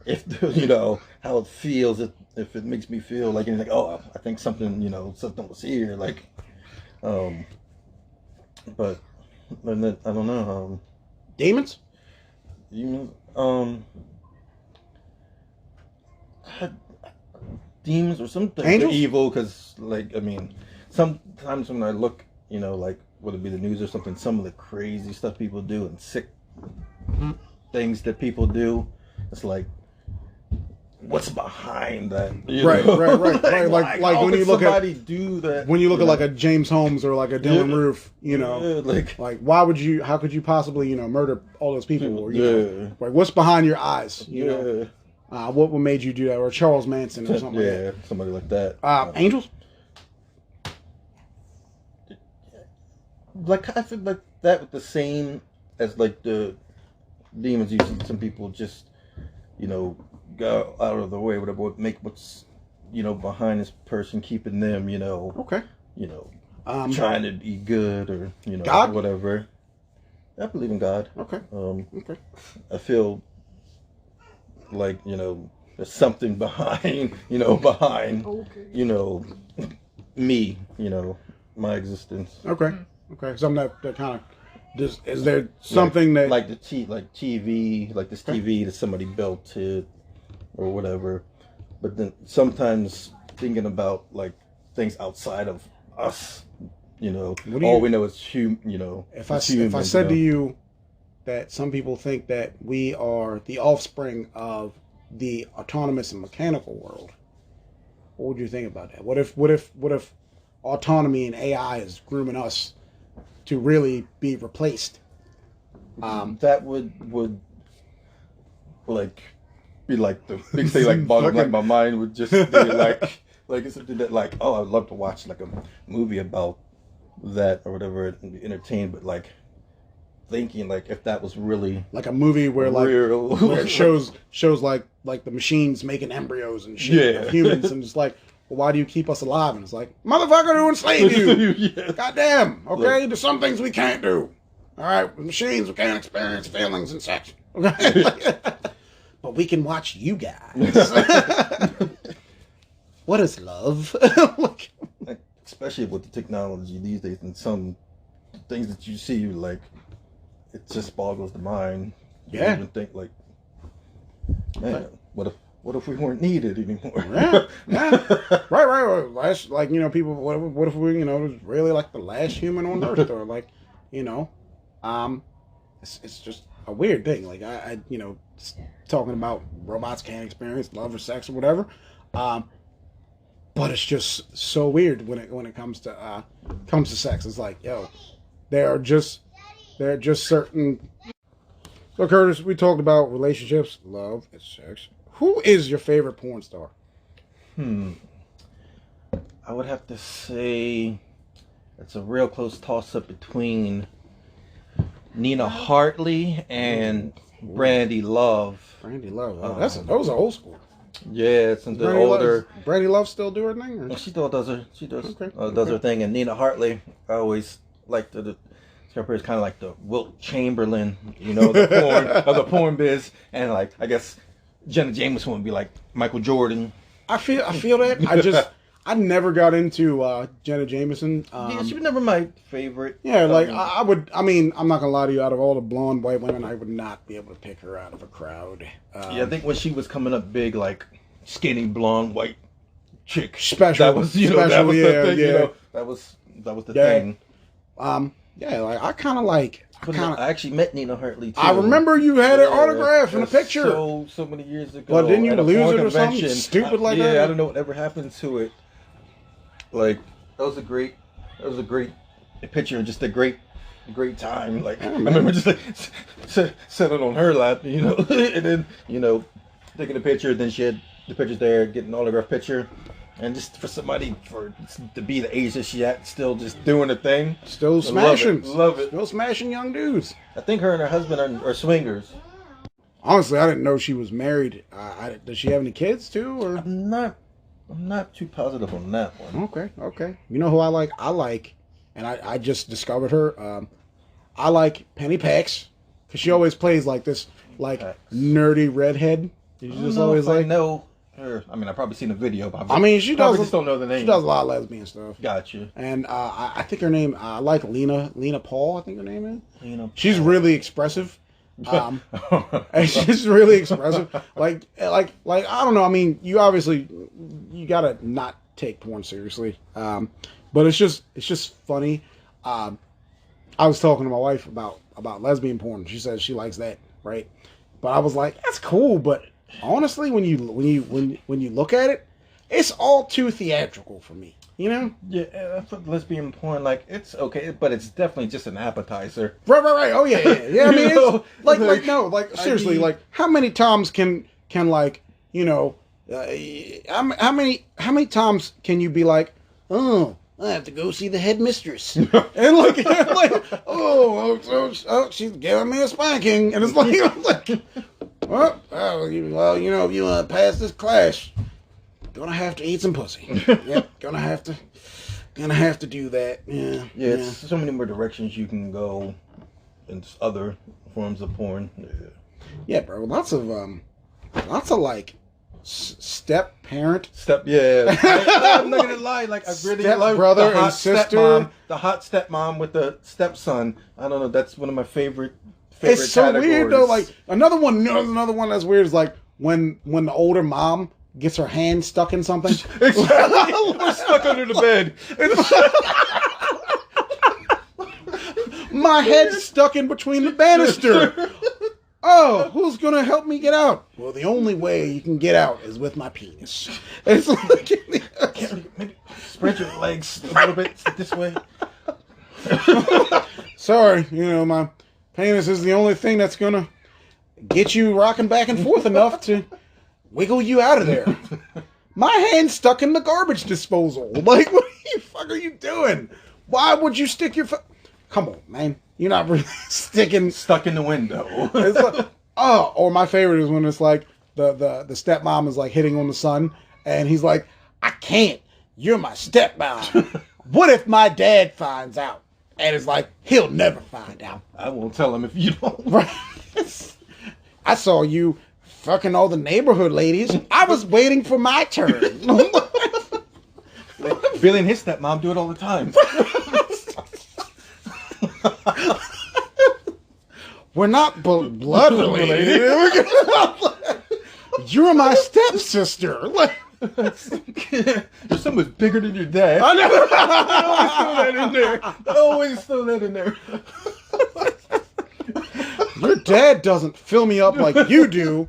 Speaker 2: if how it feels, if it makes me feel anything. Oh, I think something was here. But I don't know.
Speaker 1: Demons.
Speaker 2: Demons or something.
Speaker 1: Angels?
Speaker 2: Evil, because sometimes when I look you know, like, whether it be the news or something, some of the crazy stuff people do and sick things that people do. It's like, what's behind that?
Speaker 1: Right. Like when you look at
Speaker 2: do that,
Speaker 1: when you look at like a James Holmes or like a Dylan Roof, you know, like why would you? How could you possibly, you know, murder all those people? Or, you know, like what's behind your eyes? You know, what made you do that? Or Charles Manson or something?
Speaker 2: Yeah,
Speaker 1: like that.
Speaker 2: somebody like that.
Speaker 1: Angels.
Speaker 2: Like I feel like that with the same as like the demons. Usually, some people just, you know, go out of the way, whatever, would make what's, you know, behind this person, keeping them, you know, you know, trying to be good or, you know,
Speaker 1: God?
Speaker 2: whatever. I believe in God.
Speaker 1: Okay.
Speaker 2: I feel like, you know, there's something behind, you know, you know, me, you know, my existence.
Speaker 1: Okay. Something that kind of. Is there something
Speaker 2: like the TV, like this TV that somebody built it or whatever? But then sometimes thinking about like things outside of us, you know, all we know is you know.
Speaker 1: If I said to you that some people think that we are the offspring of the autonomous and mechanical world, what would you think about that? What if autonomy and AI is grooming us to really be replaced?
Speaker 2: That would like be like the big thing, like bottom, like my mind would just be like it's something that like, oh, I'd love to watch like a movie about that or whatever and be entertained, but like thinking like if that was really
Speaker 1: like a movie where like
Speaker 2: real.
Speaker 1: Where it shows like the machines making embryos and shit of humans, and it's like, well, why do you keep us alive? And it's like, motherfucker, to enslave you. Goddamn. Okay, there's some things we can't do. All right, with machines we can't experience feelings and sex. Okay, but we can watch you guys. What is love?
Speaker 2: Like, especially with the technology these days, and some things that you see, like, it just boggles the mind. You don't even think like, man, what if we weren't needed anymore?
Speaker 1: Right. Last, like, you know, people. What if we, you know, was really like the last human on Earth, or like, you know, it's just a weird thing. Like I you know, talking about robots can't experience love or sex or whatever, but it's just so weird when it comes to sex. It's like, yo, there are just certain. So Curtis, we talked about relationships, love, and sex. Who is your favorite porn star?
Speaker 2: I would have to say it's a real close toss-up between Nina Hartley and Brandy Love.
Speaker 1: Brandy Love. Oh, those are old school.
Speaker 2: Yeah, it's the older.
Speaker 1: Brandy Love still do her thing? Or?
Speaker 2: She still does her. She does does her thing. And Nina Hartley, I always liked her. Her is kind of like the Wilt Chamberlain, you know, the porn of the porn biz, and like I guess Jenna Jameson would be like Michael Jordan. I feel
Speaker 1: that. I never got into Jenna Jameson.
Speaker 2: Yeah, she was never my favorite.
Speaker 1: Yeah, like I would. I mean, I'm not gonna lie to you. Out of all the blonde white women, I would not be able to pick her out of a crowd.
Speaker 2: Yeah, I think when she was coming up big, like skinny blonde white chick,
Speaker 1: special.
Speaker 2: That was the thing. You know, that was the thing.
Speaker 1: Yeah, like I kind of like.
Speaker 2: I actually met Nina Hartley too.
Speaker 1: I remember you had her autograph in a picture.
Speaker 2: So many years ago.
Speaker 1: But didn't you lose it or something stupid like that?
Speaker 2: Yeah, I don't know whatever happened to it. Like that was a great picture and just a great time. Like I remember just like sitting on her lap, you know, and then you know taking a picture. Then she had the pictures there, getting an autograph picture. And just for somebody to be the age that she at, still just doing the thing.
Speaker 1: Still smashing.
Speaker 2: Love it.
Speaker 1: Still smashing young dudes.
Speaker 2: I think her and her husband are swingers.
Speaker 1: Honestly, I didn't know she was married. Does she have any kids too? Or
Speaker 2: I'm not too positive on that one.
Speaker 1: Okay. You know who I like, and I just discovered her. I like Penny Pax because she always plays like this, like nerdy redhead. You just always like
Speaker 2: know. I mean, I've probably seen a video. But
Speaker 1: she does.
Speaker 2: Just don't know the name.
Speaker 1: She does a lot of lesbian stuff.
Speaker 2: Gotcha.
Speaker 1: And I think her name. I like Lena Paul. I think her name is.
Speaker 2: Lena Paul.
Speaker 1: She's really expressive. And she's really expressive. Like I don't know. I mean, you gotta not take porn seriously. But it's just funny. I was talking to my wife about lesbian porn. She says she likes that, right? But I was like, that's cool, but honestly, when you look at it, it's all too theatrical for me. You know?
Speaker 2: Yeah, that's what lesbian porn, like, it's okay, but it's definitely just an appetizer.
Speaker 1: Right. Oh, yeah. I mean, it's, like, seriously, like, how many times can like, you know, how many times can you be like, oh, I have to go see the headmistress, and like, oh, she's giving me a spanking, and it's like, well, you know, if you want to pass this class, gonna have to eat some pussy. Yep, gonna have to do that. Yeah.
Speaker 2: It's so many more directions you can go in other forms of porn.
Speaker 1: Yeah, bro. Lots of like step parent.
Speaker 2: Yeah. I'm not gonna lie. Like, I really love
Speaker 1: brother
Speaker 2: the hot
Speaker 1: and sister.
Speaker 2: Stepmom, the hot stepmom with the stepson. I don't know. That's one of my favorite.
Speaker 1: It's so
Speaker 2: categories.
Speaker 1: weird though. Like another one that's weird is like when the older mom gets her hand stuck in something.
Speaker 2: Exactly. We're stuck under the bed.
Speaker 1: My head's stuck in between the banister. Oh, who's gonna help me get out? Well, the only way you can get out is with my penis. It's like,
Speaker 2: Maybe spread your legs a little bit this way.
Speaker 1: Sorry, you know, my penis is the only thing that's gonna get you rocking back and forth enough to wiggle you out of there. My hand's stuck in the garbage disposal. Like, what the fuck are you doing? Why would you stick your Come on, man. You're not really sticking...
Speaker 2: Stuck in the window.
Speaker 1: It's like, or my favorite is when it's like the stepmom is like hitting on the son, and he's like, I can't. You're my stepmom. What if my dad finds out? And it's like, he'll never find out.
Speaker 2: I won't tell him if you don't.
Speaker 1: Right. I saw you fucking all the neighborhood ladies. I was waiting for my turn.
Speaker 2: Billy and his stepmom do it all the time.
Speaker 1: We're not blood related. You're my stepsister.
Speaker 2: Your son was bigger than your dad.
Speaker 1: I know.
Speaker 2: I always throw that in there.
Speaker 1: Your dad doesn't fill me up like you do.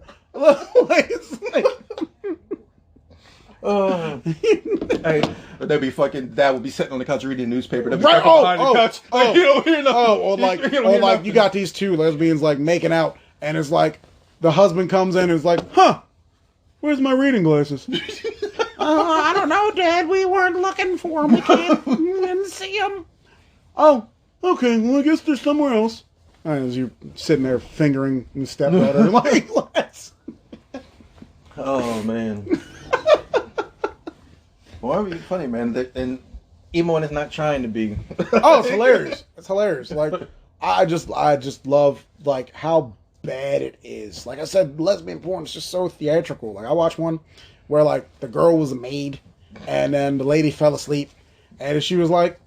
Speaker 2: Hey, that'd be fucking. Dad would be sitting on the couch reading the newspaper. That'd be
Speaker 1: Right?
Speaker 2: behind the couch.
Speaker 1: Or you got these two lesbians like making out, and it's like the husband comes in and is like, "Huh, where's my reading glasses?" I don't know, Dad. We weren't looking for them. We didn't see them. Oh, okay. Well, I guess they're somewhere else. As you're sitting there fingering your stepdaughter, like, let's.
Speaker 2: Oh man. Well, it'd be funny, man. And even when it's not trying to be.
Speaker 1: Oh, it's hilarious. It's hilarious. Like, I just love like how bad it is. Like I said, lesbian porn is just so theatrical. Like I watched one where like the girl was a maid, and then the lady fell asleep, and she was like,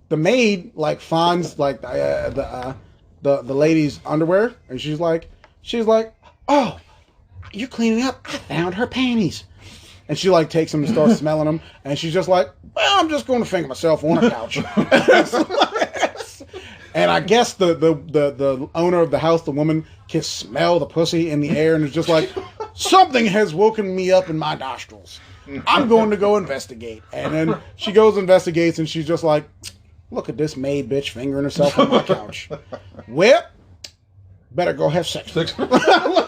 Speaker 1: the maid like finds like the lady's underwear, and she's like, oh, you're cleaning up. I found her panties. And she like takes them and starts smelling them, and she's just like, well, I'm just going to finger myself on a couch. And I guess the owner of the house, the woman, can smell the pussy in the air, and it's just like, something has woken me up in my nostrils. I'm going to go investigate. And then she goes investigates, and she's just like, look at this maid bitch fingering herself on my couch. Well, better go have sex with her.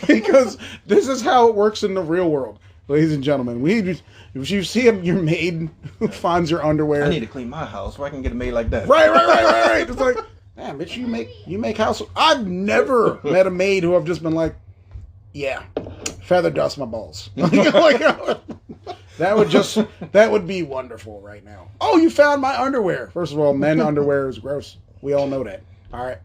Speaker 1: Because this is how it works in the real world, ladies and gentlemen. If you see your maid who finds your underwear,
Speaker 2: I need to clean my house where I can get a maid like that.
Speaker 1: Right. It's like, man, bitch, you make house. I've never met a maid who I've just been like, yeah, feather dust my balls. That would be wonderful right now. Oh, you found my underwear. First of all, men underwear is gross. We all know that. All right.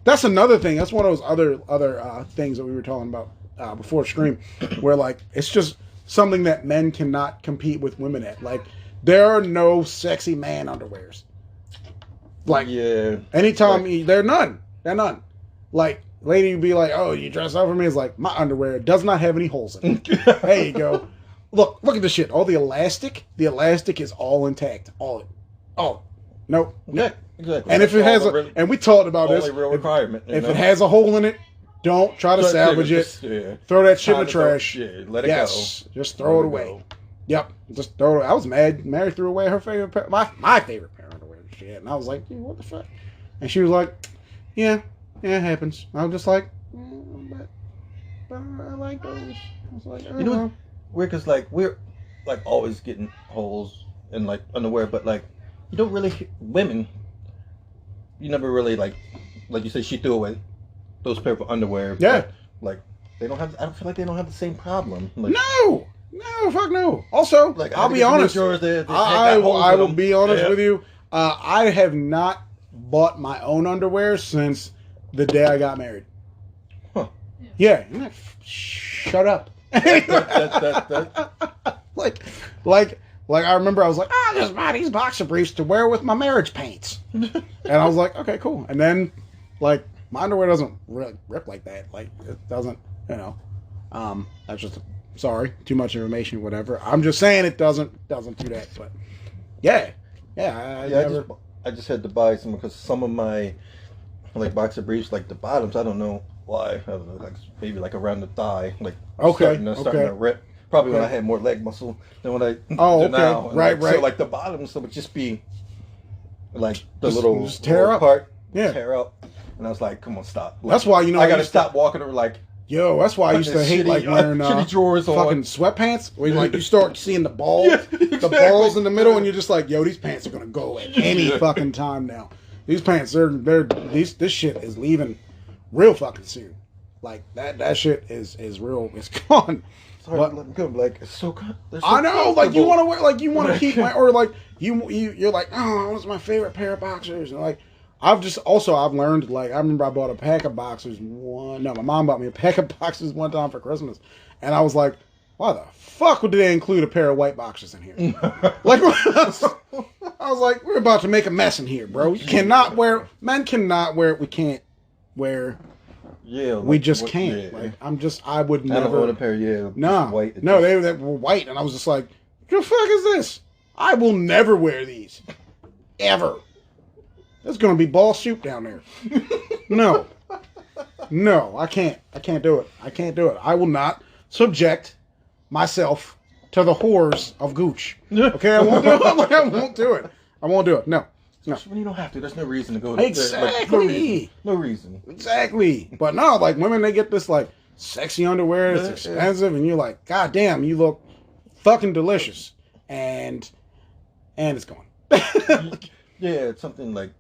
Speaker 1: That's another thing. That's one of those other things that we were talking about before stream, where like it's just something that men cannot compete with women at. Like there are no sexy man underwears. Like anytime they're none. Like lady would be like, oh, you dress up for me. It's like my underwear does not have any holes in it. There you go. Look at this shit. All the elastic is all intact. All of it. Oh, nope.
Speaker 3: Yeah, exactly.
Speaker 1: And if it has and we talked about this,
Speaker 3: real requirement.
Speaker 1: If it has a hole in it, don't try to salvage it. Throw that shit in the trash.
Speaker 3: Let it go.
Speaker 1: Just throw it away. Yep, just throw it. I was mad. Mary threw away her favorite pair, my favorite pair of underwear that she had, and I was like, dude, what the fuck? And she was like, yeah, it happens. I was just like, but I like those. I was like,
Speaker 3: you know, weird because like we're like always getting holes in like underwear, but like you don't really women. You never really like you said she threw away those pair of underwear.
Speaker 1: Yeah,
Speaker 3: but, like they don't have. I don't feel like they don't have the same problem. Like,
Speaker 1: no, fuck no. Also, like I'll be honest. I will be honest with you. I have not bought my own underwear since the day I got married.
Speaker 3: Huh.
Speaker 1: Yeah. Shut up. Like I remember I was like, just buy these boxer briefs to wear with my marriage pants. And I was like, okay, cool. And then, like, my underwear doesn't really rip like that. Like, it doesn't, that's just, sorry, too much information, whatever. I'm just saying it doesn't do that. But, yeah.
Speaker 3: I just had to buy some because some of my, like, boxer briefs, like, the bottoms, I don't know why. I don't know, like, maybe, like, around the thigh, like, starting to rip. Probably when I had more leg muscle than what I do now.
Speaker 1: Right.
Speaker 3: So like the bottoms would just be like the little
Speaker 1: tear up
Speaker 3: part, tear up, and I was like, "Come on, stop!" Like,
Speaker 1: that's why
Speaker 3: I gotta stop walking over like.
Speaker 1: Yo, that's why I used to hate like wearing
Speaker 3: drawers
Speaker 1: fucking sweatpants. Where like you start seeing the balls, the balls in the middle, and you're just like, "Yo, these pants are gonna go at any fucking time now." These pants, this shit is leaving real fucking soon. Like that shit is real. It's gone.
Speaker 3: But like it's so good.
Speaker 1: I know, like you want to wear, like you want to keep my, or like you're like, oh, what's my favorite pair of boxers? And like, I've learned, like, I remember I bought a pack of boxers my mom bought me a pack of boxers one time for Christmas, and I was like, why the fuck would they include a pair of white boxers in here? Like, I was like, we're about to make a mess in here, bro. Men cannot wear, we can't wear.
Speaker 3: Yeah, like,
Speaker 1: we just can't. Yeah. Like, I would never.
Speaker 3: I don't own a pair. Yeah,
Speaker 1: white. No, they were white, and I was just like, "The fuck is this? I will never wear these, ever. There's gonna be ball soup down there. No, I can't. I can't do it. I will not subject myself to the horrors of Gooch. Okay, I won't do it. Like, I won't do it. No.
Speaker 3: When you don't have to, there's no reason to go.
Speaker 1: Exactly.
Speaker 3: Like, no reason.
Speaker 1: Exactly. But no, like women, they get this like sexy underwear. It's expensive, and you're like, God damn, you look fucking delicious, and it's gone.
Speaker 3: Yeah, it's something like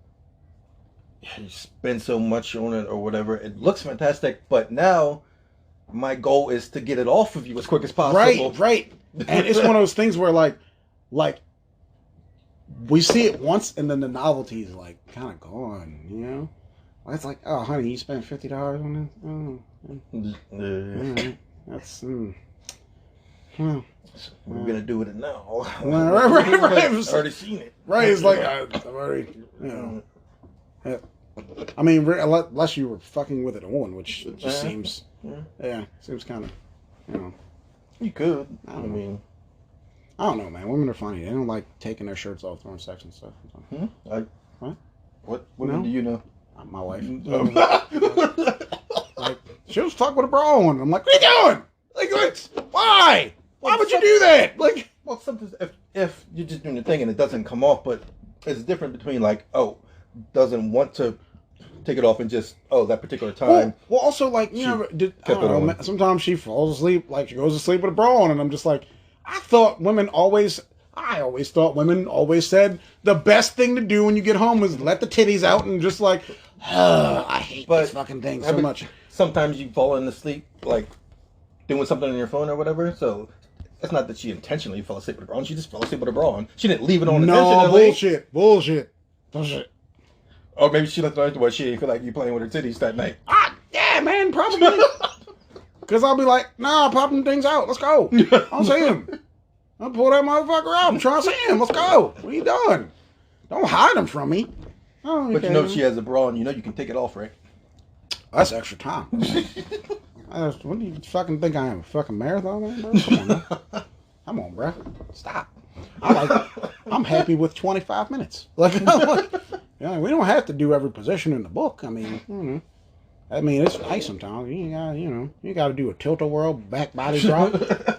Speaker 3: you spend so much on it or whatever. It looks fantastic, but now my goal is to get it off of you as quick as possible.
Speaker 1: Right. And it's one of those things where like. We see it once, and then the novelty is like kind of gone, you know. It's like, oh, honey, you spent $50 on this. That's.
Speaker 3: We're gonna do it now.
Speaker 1: Right.
Speaker 3: I've already seen it.
Speaker 1: Right. It's like I've already, I mean, unless you were fucking with it on, which just seems, seems kind of,
Speaker 3: You could.
Speaker 1: I don't know, man. Women are funny. They don't like taking their shirts off during sex and stuff.
Speaker 3: What women do you know?
Speaker 1: My wife. Like, she'll fuck with a bra on. I'm like, what are you doing? Like, why? Why would you do that? Like,
Speaker 3: well, sometimes if you're just doing your thing and it doesn't come off, but it's different between like, doesn't want to take it off and just that particular time.
Speaker 1: Well also like sometimes she falls asleep, like she goes to sleep with a bra on, and I'm just like. I always thought women always said the best thing to do when you get home is let the titties out and just like, I hate this fucking thing so much.
Speaker 3: Sometimes you fall asleep like doing something on your phone or whatever, so it's not that she intentionally fell asleep with a bra on, she just fell asleep with a bra on. She didn't leave it on intentionally.
Speaker 1: Bullshit.
Speaker 3: Or maybe she left it on to where she didn't feel like you playing with her titties that night.
Speaker 1: Yeah, man, probably. Because I'll be like, nah, pop them things out. Let's go. I'll see him. I'll pull that motherfucker out. I'm trying to see him. Let's go. What are you doing? Don't hide them from me.
Speaker 3: But you know she has a bra and you know you can take it off, right?
Speaker 1: That's extra time. What do you fucking think I am? A fucking marathon man, bro? Come on, bro. Stop. I'm happy with 25 minutes. Like, we don't have to do every position in the book. I mean, it's nice sometimes. You got to do a tilt-a-whirl, back body drop,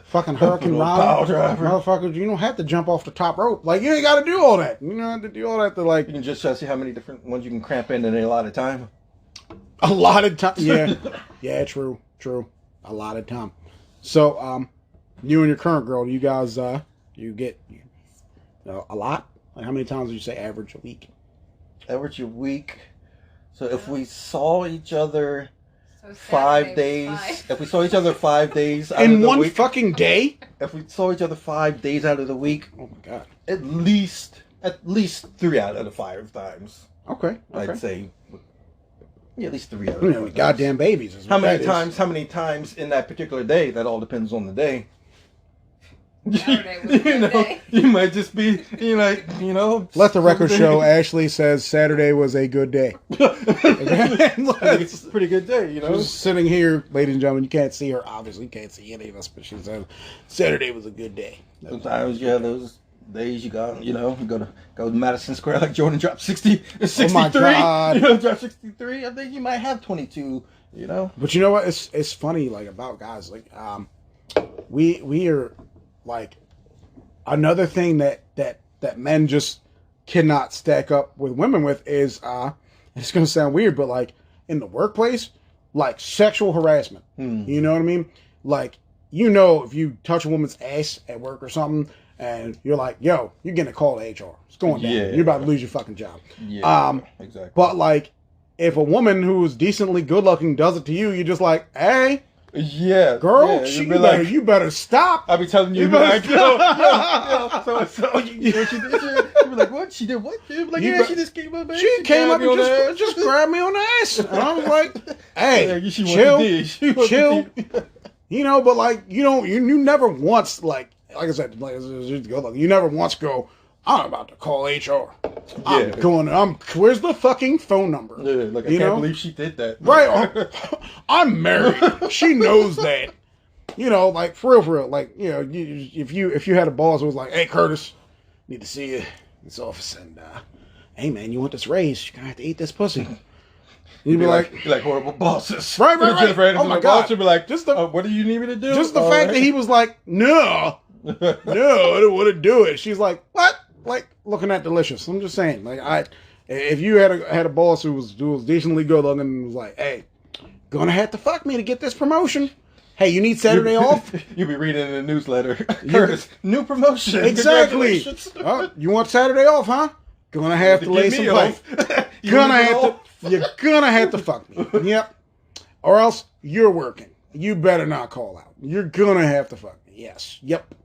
Speaker 1: fucking hurricane ride, motherfuckers. You don't have to jump off the top rope. Like, you ain't got to do all that. You don't have to do all that to like.
Speaker 3: You can just see how many different ones you can cramp in a lot of time.
Speaker 1: A lot of time, yeah, yeah, true. A lot of time. So, you and your current girl, you guys, you get a lot. Like, how many times would you say average a week?
Speaker 3: Average a week. So if we saw each other 5 days, if we saw each other 5 days out
Speaker 1: in
Speaker 3: of the
Speaker 1: one
Speaker 3: week,
Speaker 1: fucking day,
Speaker 3: if we saw each other 5 days out of the week,
Speaker 1: oh my god,
Speaker 3: at least 3 out of the 5 times.
Speaker 1: Okay.
Speaker 3: I'd say. Yeah, at least 3 out of the 5
Speaker 1: goddamn babies. Is
Speaker 3: how many times in that particular day? That all depends on the day. You might just be,
Speaker 1: Let the record show Ashley says Saturday was a good day.
Speaker 3: It's a pretty good day,
Speaker 1: She's sitting here, ladies and gentlemen. You can't see her, obviously. You can't see any of us, but she said Saturday was a good day.
Speaker 3: Sometimes you have those days you go to Madison Square like Jordan dropped 63.
Speaker 1: Oh my god.
Speaker 3: Drop 63. I think you might have 22,
Speaker 1: But you know what? It's funny, like, about guys. Like, we are, like, another thing that men just cannot stack up with women with is, it's going to sound weird, but, like, in the workplace, like, sexual harassment. You know what I mean? Like, if you touch a woman's ass at work or something, and you're like, yo, you're getting a call to HR. It's going down. Yeah. You're about to lose your fucking job.
Speaker 3: Yeah, exactly.
Speaker 1: But, like, if a woman who's decently good looking does it to you, you're just like, hey,
Speaker 3: yeah,
Speaker 1: girl, you better stop.
Speaker 3: I'll be telling you, like, yo. So you know what she did? You be like, what? She did what? You be like, yeah, she just came up.
Speaker 1: She came up and just grabbed me on the ass. And I was like, hey, chill. But, like, you never once, like I said, you never once go, I'm about to call HR. Where's the fucking phone number?
Speaker 3: Yeah, like, I can't believe she did that.
Speaker 1: Right. I'm married. She knows that. Like, for real. Like, if you had a boss who was like, hey, Curtis, need to see you in this office, and, hey, man, you want this raise? You're going to have to eat this pussy. You'd be like
Speaker 3: horrible bosses.
Speaker 1: Right. Oh, my God.
Speaker 3: You'd be like, what do you need me to do?
Speaker 1: Just the fact that he was like, no, I don't want to do it. She's like, what? Like, looking at delicious. I'm just saying, like, if you had a boss who was decently good looking and was like, hey, gonna have to fuck me to get this promotion. Hey, you need Saturday off?
Speaker 3: You'll be reading in the newsletter. Curtis, new promotion.
Speaker 1: Exactly. You want Saturday off, huh? Gonna have to lay some pipe. You're gonna have to fuck me. Yep. Or else you're working. You better not call out. You're gonna have to fuck me. Yes. Yep.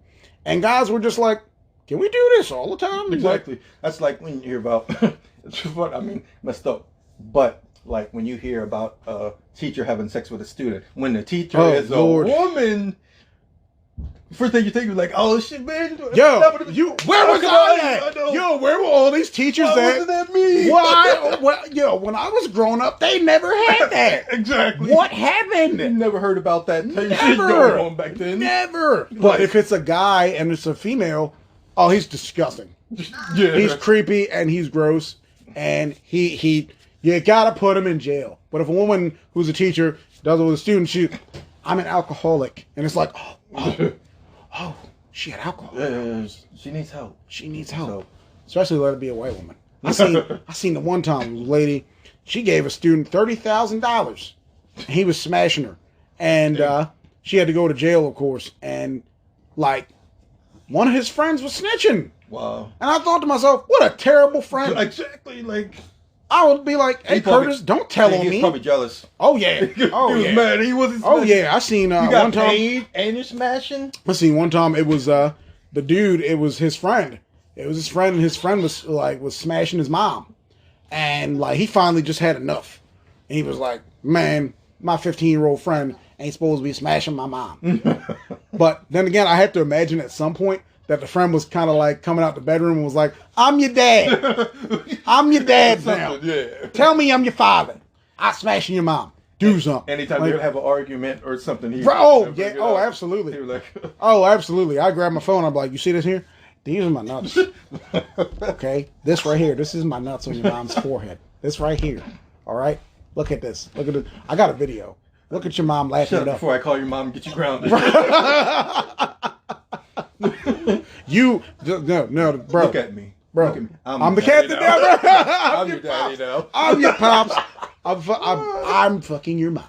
Speaker 1: And guys were just like, can we do this all the time?
Speaker 3: Exactly. That's like when you hear about, messed up. But, like, when you hear about a teacher having sex with a student, when the teacher is a woman, first thing you think is like, oh shit, man.
Speaker 1: Yo, where was I at? Yo, where were all these teachers at?
Speaker 3: Why wasn't that me?
Speaker 1: Why? When I was growing up, they never had that.
Speaker 3: Exactly.
Speaker 1: What happened?
Speaker 3: You never heard about that shit going on back then.
Speaker 1: Never. But if it's a guy and it's a female, oh, he's disgusting. Yeah. He's creepy and he's gross, and you gotta put him in jail. But if a woman who's a teacher does it with a student, I'm an alcoholic, and it's like, oh, she had alcohol.
Speaker 3: Yeah, she needs help.
Speaker 1: Especially let it be a white woman. I seen the one time, lady, she gave a student $30,000. He was smashing her, and she had to go to jail, of course, and like, one of his friends was snitching.
Speaker 3: Wow.
Speaker 1: And I thought to myself, what a terrible friend.
Speaker 3: Exactly. Like,
Speaker 1: I would be like, hey, Curtis, don't tell on me.
Speaker 3: He was probably jealous.
Speaker 1: Oh, yeah.
Speaker 3: He was mad. He wasn't
Speaker 1: smashing. Oh, yeah. I seen one time.
Speaker 3: Paid and you're smashing?
Speaker 1: I seen one time, it was the dude, it was his friend. It was his friend, and his friend was smashing his mom. And, like, he finally just had enough. And he was like, man, my 15-year-old friend ain't supposed to be smashing my mom. But then again, I have to imagine at some point that the friend was kind of like coming out the bedroom and was like, I'm your dad. I'm your dad now.
Speaker 3: Yeah.
Speaker 1: Tell me I'm your father. I'm smashing your mom. Do something.
Speaker 3: Anytime they would have an argument or something.
Speaker 1: Oh, absolutely.
Speaker 3: He was like,
Speaker 1: oh, absolutely. I grab my phone. I'm like, you see this here? These are my nuts. Okay? This right here. This is my nuts on your mom's forehead. This right here. All right? Look at this. Look at it. I got a video. Look at your mom laughing
Speaker 3: Shut
Speaker 1: it
Speaker 3: up
Speaker 1: up.
Speaker 3: before I call your mom and get you grounded.
Speaker 1: No, bro.
Speaker 3: Look at me.
Speaker 1: Bro,
Speaker 3: Look at me.
Speaker 1: I'm the captain now, bro.
Speaker 3: I'm your daddy now.
Speaker 1: I'm your pops. I'm fucking your mom.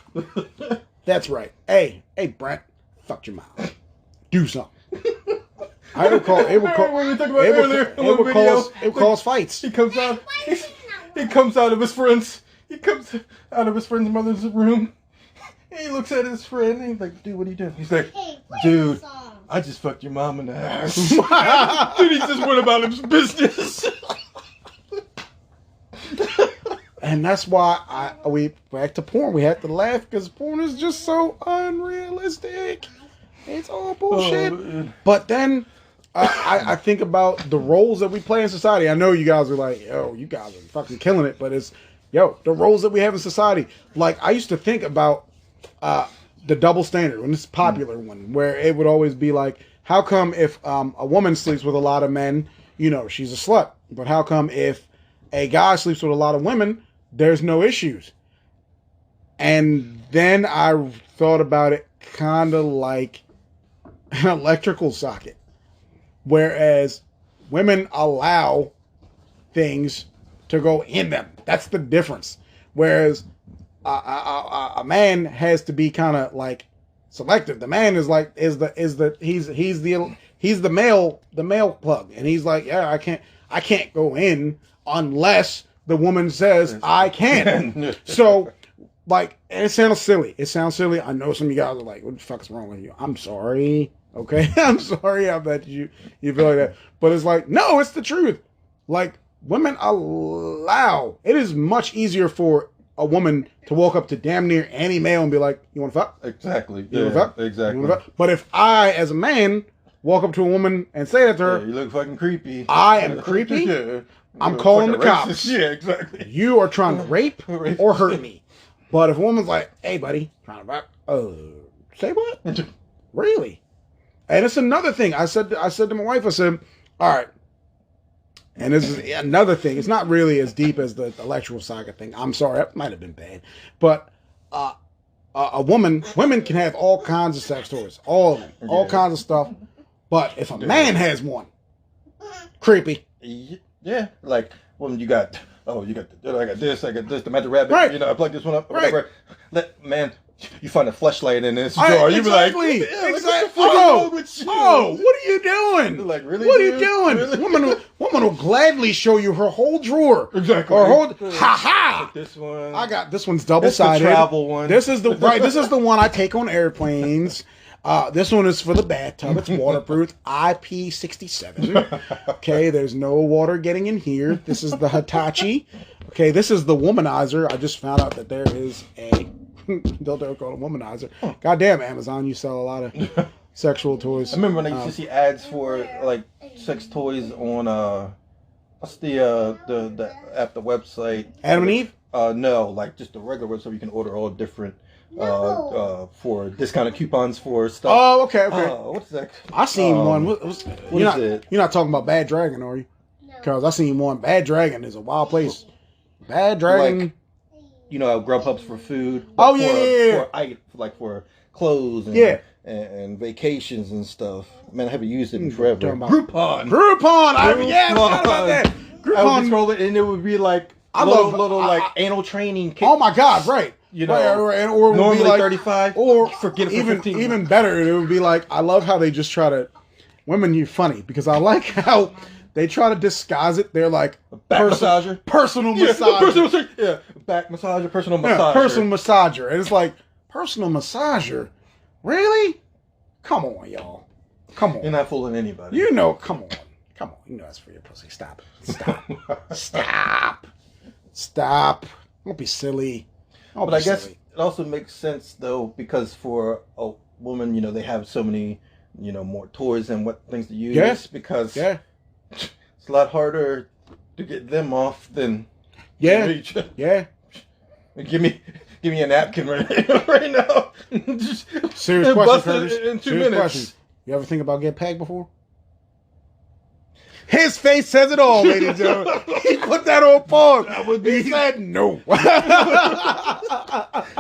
Speaker 1: That's right. Hey, Brent, fuck your mom. Do something. I would call. It would call.
Speaker 3: What were we talking about earlier?
Speaker 1: It would cause fights.
Speaker 3: He comes out. He comes out of his friend's. He comes out of his friend's mother's room. And he looks at his friend and he's like, "Dude, what are you doing?" He's like, "Dude, I just fucked your mom in the ass." Dude, he just went about his business.
Speaker 1: And that's why we back to porn. We had to laugh because porn is just so unrealistic. It's all bullshit. But then I think about the roles that we play in society. I know you guys are like, yo, you guys are fucking killing it. But it's, yo, the roles that we have in society. Like, I used to think about the double standard, when it's a popular one, where it would always be like, how come if a woman sleeps with a lot of men, you know, she's a slut? But how come if a guy sleeps with a lot of women, there's no issues? And then I thought about it kind of like an electrical socket. Whereas women allow things to go in them. That's the difference. Whereas a man has to be kind of like selective. The man is like he's the male plug, and he's like, yeah, I can't go in unless the woman says I can. So, like, and it sounds silly. I know some of you guys are like, what the fuck's wrong with you? I'm sorry. Okay, I'm sorry. I bet you feel like that, but it's like, no, it's the truth. Like, women allow. It is much easier for a woman to walk up to damn near any male and be like, you want to fuck?
Speaker 3: Exactly.
Speaker 1: You want to fuck?
Speaker 3: Exactly.
Speaker 1: You wanna fuck? But if I, as a man, walk up to a woman and say that to her,
Speaker 3: you look fucking creepy.
Speaker 1: I am creepy.
Speaker 3: Yeah.
Speaker 1: I'm calling the cops.
Speaker 3: Yeah, exactly.
Speaker 1: You are trying to rape or hurt me. But if a woman's like, hey, buddy, trying to fuck, say what? Really? And it's another thing. I said to my wife, I said, all right. And this is another thing. It's not really as deep as the electrical socket thing. I'm sorry, that might have been bad. But women can have all kinds of sex toys, all of them, all kinds of stuff. But if a man has one, creepy.
Speaker 3: Yeah, like, well, you got this, the magic rabbit.
Speaker 1: Right.
Speaker 3: You know, I plug this one up.
Speaker 1: Right.
Speaker 3: Whatever. You find a flashlight in this drawer. You be like,
Speaker 1: exactly.
Speaker 3: Oh,
Speaker 1: what are you doing?
Speaker 3: Like, really?
Speaker 1: What are you
Speaker 3: dude?
Speaker 1: doing?
Speaker 3: Really?
Speaker 1: Woman will gladly show you her whole drawer.
Speaker 3: Exactly.
Speaker 1: Or ha.
Speaker 3: This one.
Speaker 1: I got this one's double sided.
Speaker 3: The travel one.
Speaker 1: This is the one I take on airplanes. This one is for the bathtub. It's waterproof. IP67. Okay, there's no water getting in here. This is the Hitachi. Okay, this is the womanizer. I just found out that there is a dildo called a womanizer. Goddamn, Amazon, you sell a lot of sexual toys.
Speaker 3: I remember when I used to see ads for like sex toys on what's the app, the website?
Speaker 1: Adam and Eve?
Speaker 3: No, like just the regular website. You can order all different for discounted coupons for stuff.
Speaker 1: Oh, okay.
Speaker 3: What's that?
Speaker 1: I seen one.
Speaker 3: What is it?
Speaker 1: You're not talking about Bad Dragon, are you? Because I seen one. Bad Dragon is a wild place. Bad Dragon.
Speaker 3: Like, you know, Grubhub's for food.
Speaker 1: Oh, yeah.
Speaker 3: For clothes and, and vacations and stuff. Man, I haven't used it in forever. Groupon.
Speaker 1: I forgot about that. Groupon.
Speaker 3: I would scroll it and it would be like like anal training kit.
Speaker 1: Oh my God, right.
Speaker 3: You know,
Speaker 1: right, or
Speaker 3: normally
Speaker 1: be like,
Speaker 3: 35,
Speaker 1: or
Speaker 3: forget it for 15.
Speaker 1: Even better, it would be like, I love how they just try to, women, you're funny, because I like how they try to disguise it. They're like,
Speaker 3: back massager.
Speaker 1: Personal massager.
Speaker 3: Yeah, back massager, personal massager.
Speaker 1: Personal massager. And it's like, personal massager? Really? Come on, y'all. Come on.
Speaker 3: You're not fooling anybody.
Speaker 1: You know, come on. You know that's for your pussy. Stop it. Stop. Don't be silly.
Speaker 3: But I guess it also makes sense, though, because for a woman, you know, they have so many, you know, more toys and what things to use.
Speaker 1: Yes.
Speaker 3: Because it's a lot harder to get them off than reach.
Speaker 1: Yeah.
Speaker 3: Give me a napkin right now. Just
Speaker 1: serious question,
Speaker 3: bust
Speaker 1: Curtis.
Speaker 3: it in 2
Speaker 1: Serious
Speaker 3: minutes.
Speaker 1: question. You ever think about getting pegged before? His face says it all, ladies and gentlemen. He put that on pause. He said no.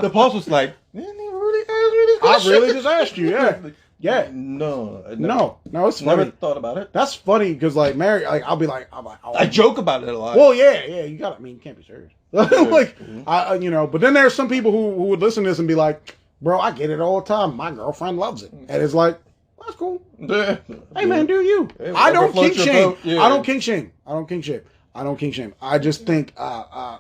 Speaker 3: The pause was like, didn't he really ask me this question?
Speaker 1: I really just asked you, yeah. Yeah.
Speaker 3: No,
Speaker 1: it's funny.
Speaker 3: Never thought about it.
Speaker 1: That's funny because like Mary, like I'll be like, oh.
Speaker 3: I joke about it a lot.
Speaker 1: Well, yeah, you got. I mean, you can't be serious. Like, but then there's some people who would listen to this and be like, bro, I get it all the time. My girlfriend loves it, and it's like, that's cool.
Speaker 3: Yeah.
Speaker 1: Hey man, do you?
Speaker 3: Yeah,
Speaker 1: I don't kink shame.
Speaker 3: Yeah.
Speaker 1: I don't kink shame. I just think, I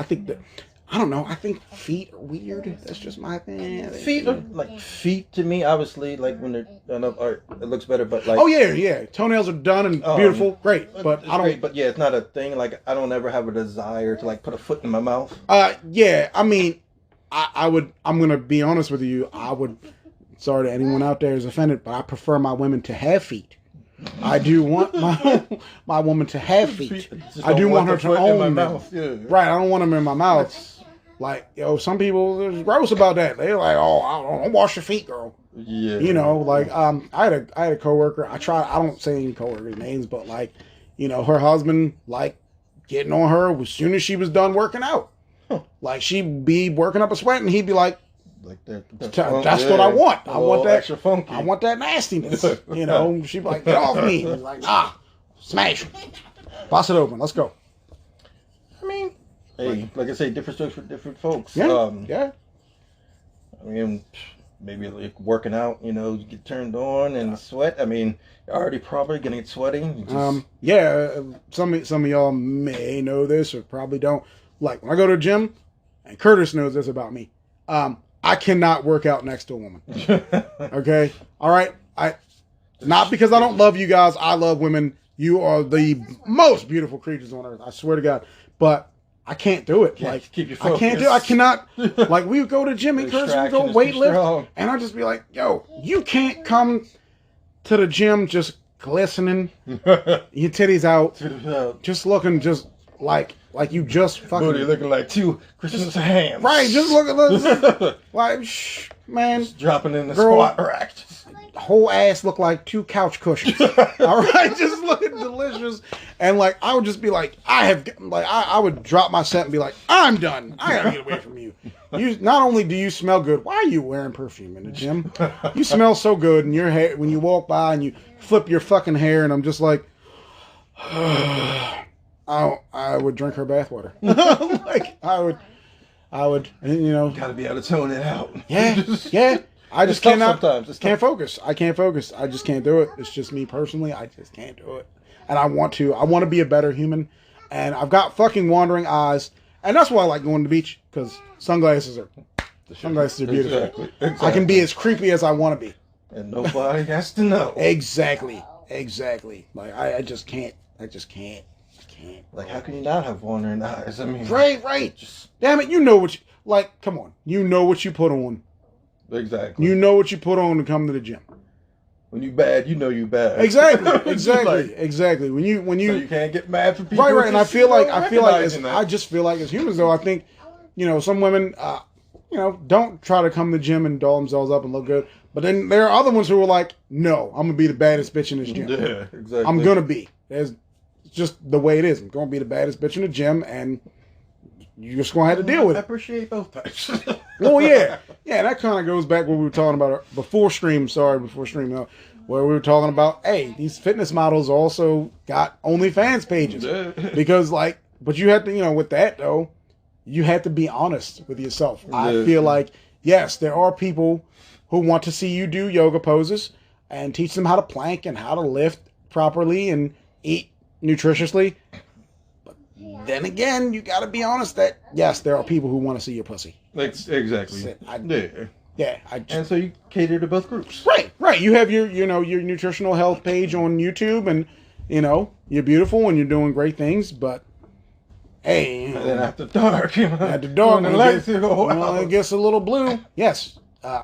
Speaker 1: think that. I don't know. I think feet are weird. That's just my thing.
Speaker 3: Feet are like feet to me. Obviously, like when they're done up, art, it looks better. But like,
Speaker 1: oh yeah. Toenails are done and beautiful, great. But I don't.
Speaker 3: Great, but yeah, it's not a thing. Like I don't ever have a desire to like put a foot in my mouth.
Speaker 1: Yeah. I mean, I would. I'm gonna be honest with you. I would. Sorry to anyone out there who's offended, but I prefer my women to have feet. I do want my woman to have feet. I do want her to own them.
Speaker 3: Yeah.
Speaker 1: Right. I don't want them in my mouth. Like, some people are gross about that. They're like, oh, I don't wash your feet, girl.
Speaker 3: Yeah.
Speaker 1: Like, I had a coworker. I don't say any coworkers' names, but like, her husband, like, getting on her as soon as she was done working out. Huh. Like, she'd be working up a sweat and he'd be like that's what I want. I want that
Speaker 3: extra funky.
Speaker 1: I want that nastiness. She'd be like, get off me. He's like, nah, smash. Bust it open. Let's go.
Speaker 3: I mean, hey, like I say, different strokes for different folks.
Speaker 1: Yeah. Yeah.
Speaker 3: I mean, maybe like working out, you get turned on and sweat. I mean, you're already probably getting sweating.
Speaker 1: Yeah. Some of y'all may know this or probably don't. Like when I go to the gym, and Curtis knows this about me. I cannot work out next to a woman. Okay? All right? Not because I don't love you guys. I love women. You are the most beautiful creatures on earth. I swear to God. But I can't do it. Like,
Speaker 3: keep your focus.
Speaker 1: I cannot. Like, we would go to gym and Curtis would go weightlift. And I'd just be like, yo, you can't come to the gym just glistening. Your titties out. Just looking just like you just fucking...
Speaker 3: Booty looking like two Christmas hams.
Speaker 1: Right, just look at this. Like, man.
Speaker 3: Just dropping in the squat rack.
Speaker 1: Whole ass look like two couch cushions. All right, just looking delicious. And like, I would just be like, I would drop my set and be like, I'm done. I gotta get away from you. Not only do you smell good, why are you wearing perfume in the gym? You smell so good, and your hair, when you walk by and you flip your fucking hair, and I'm just like, I would drink her bathwater. Like, I would,
Speaker 3: Gotta be able to tone it out.
Speaker 1: Yeah. I just cannot. Can't focus. I can't focus. I just can't do it. It's just me personally. I just can't do it. And I want to. I want to be a better human. And I've got fucking wandering eyes. And that's why I like going to the beach, because sunglasses are beautiful.
Speaker 3: Exactly.
Speaker 1: I can be as creepy as I want to be.
Speaker 3: And nobody has to know.
Speaker 1: Exactly. Like, I just can't. I can't.
Speaker 3: Like, how can you not have wandering eyes? I mean,
Speaker 1: right. Damn it, you know what you like. Come on, you know what you put on.
Speaker 3: Exactly.
Speaker 1: You know what you put on to come to the gym.
Speaker 3: When you bad, you know you bad.
Speaker 1: Exactly. When you
Speaker 3: so you can't get mad for people.
Speaker 1: Right. And I just feel like as humans though, I think, some women, don't try to come to the gym and doll themselves up and look good. But then there are other ones who are like, no, I'm gonna be the baddest bitch in this gym.
Speaker 3: Yeah, exactly.
Speaker 1: I'm gonna be. It's just the way it is. I'm gonna be the baddest bitch in the gym, and you're just gonna have to deal with it.
Speaker 3: I appreciate both types.
Speaker 1: Well, yeah. That kind of goes back what we were talking about before stream, where we were talking about, hey, these fitness models also got OnlyFans pages. Because, but you have to, with that, though, you have to be honest with yourself. I feel like, yes, there are people who want to see you do yoga poses and teach them how to plank and how to lift properly and eat nutritiously. Then again, you got to be honest that, yes, there are people who want to see your pussy.
Speaker 3: Exactly.
Speaker 1: Yeah.
Speaker 3: And so you cater to both groups.
Speaker 1: Right. You have your nutritional health page on YouTube, and, you're beautiful and you're doing great things, but, hey.
Speaker 3: And then after dark,
Speaker 1: when the lights go out, it gets a little blue. Yes,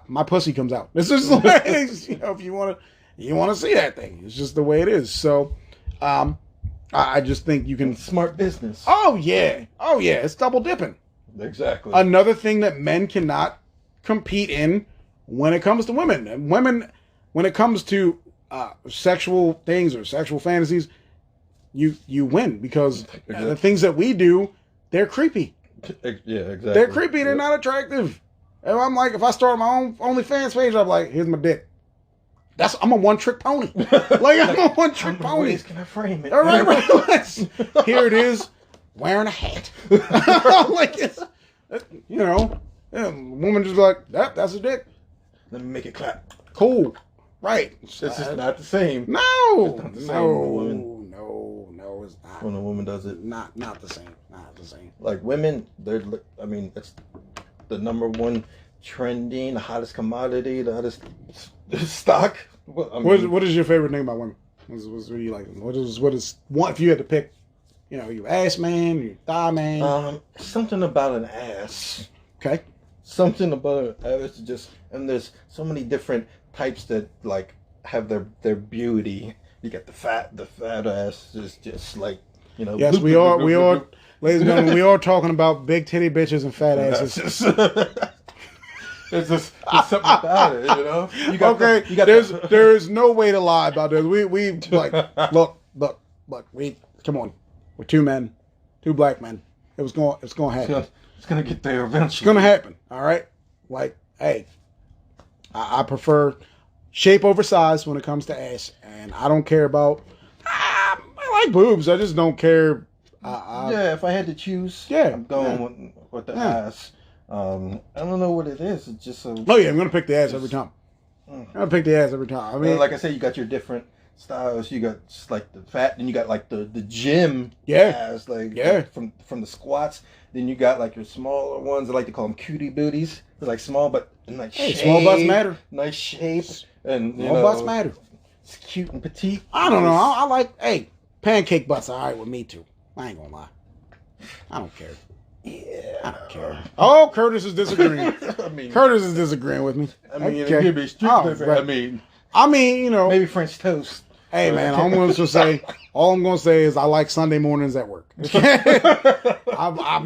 Speaker 1: my pussy comes out. This is like, if you want to see that thing. It's just the way it is. So, I just think you can...
Speaker 3: Smart business.
Speaker 1: Oh, yeah. It's double dipping.
Speaker 3: Exactly.
Speaker 1: Another thing that men cannot compete in when it comes to women. And women, when it comes to sexual things or sexual fantasies, you win because the things that we do, they're creepy.
Speaker 3: Yeah, exactly.
Speaker 1: They're creepy. They're not attractive. And I'm like, if I start my own OnlyFans page, I'm like, here's my dick. I'm a one-trick pony. Like, I'm a one-trick pony. How many ways
Speaker 3: can I frame it?
Speaker 1: All right. Here it is, wearing a hat. Like, it's, you know, woman just like, that's a dick.
Speaker 3: Let me make it clap.
Speaker 1: Cool. Right.
Speaker 3: It's just not the same.
Speaker 1: No.
Speaker 3: It's not the same.
Speaker 1: No, it's not.
Speaker 3: When a woman does it.
Speaker 1: Not the same. Not the same.
Speaker 3: Like, women, it's the number one trending, the hottest commodity, the hottest stock.
Speaker 1: What is your favorite thing about women? What do you like? What is one, if you had to pick, you know, your ass man, your thigh man?
Speaker 3: Something about an ass.
Speaker 1: Okay.
Speaker 3: Something about an ass just, and there's so many different types that like have their beauty. You got the fat ass is just like, you know.
Speaker 1: Yes, we are, ladies and gentlemen, we are talking about big titty bitches and fat asses.
Speaker 3: There's something about it, you know.
Speaker 1: There's no way to lie about this. We like look. We come on. We're two men, two black men. It's gonna happen.
Speaker 3: It's gonna get there eventually.
Speaker 1: It's gonna happen. All right. Like, hey, I prefer shape over size when it comes to ass, and I don't care about. I like boobs. I just don't care.
Speaker 3: If I had to choose, I'm going with the ass. I don't know what it is. It's just
Speaker 1: I'm gonna pick the ass every time. I'm gonna pick the ass every time. I mean,
Speaker 3: like I said, you got your different styles. You got just like the fat, then you got like the gym ass, like from the squats. Then you got like your smaller ones. I like to call them cutie booties. They're like small, but in like shape.
Speaker 1: Small butts matter.
Speaker 3: Nice shape, and
Speaker 1: small butts matter.
Speaker 3: It's cute and petite.
Speaker 1: I don't know. I like pancake butts. All right with me too. I ain't gonna lie. I don't care.
Speaker 3: Yeah,
Speaker 1: I don't care. Oh, Curtis is disagreeing. Curtis is disagreeing with me.
Speaker 3: I mean, it could be street right.
Speaker 1: I mean, you know,
Speaker 3: maybe French toast.
Speaker 1: Hey, man, all I'm going to say is I like Sunday mornings at work. Okay? I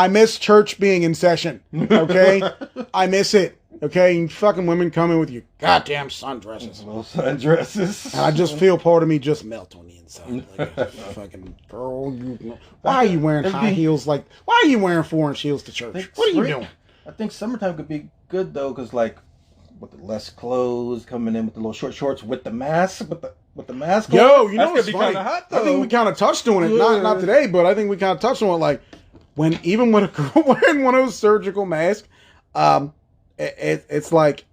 Speaker 1: miss church being in session. Okay, I miss it. Okay, you fucking women come in with your goddamn sundresses.
Speaker 3: Little sundresses.
Speaker 1: And I just feel part of me just melt on the inside. Like, fucking girl, why are you wearing high heels? Like, why are you wearing 4-inch heels to church? What are you doing?
Speaker 3: I think summertime could be good though, because like with the less clothes coming in with the little short shorts with the mask, with the mask.
Speaker 1: Yo, you know what's funny? Hot, I think we kind of touched on it. Not today, but I think we kind of touched on it. Like even when a girl wearing one of those surgical masks, it's like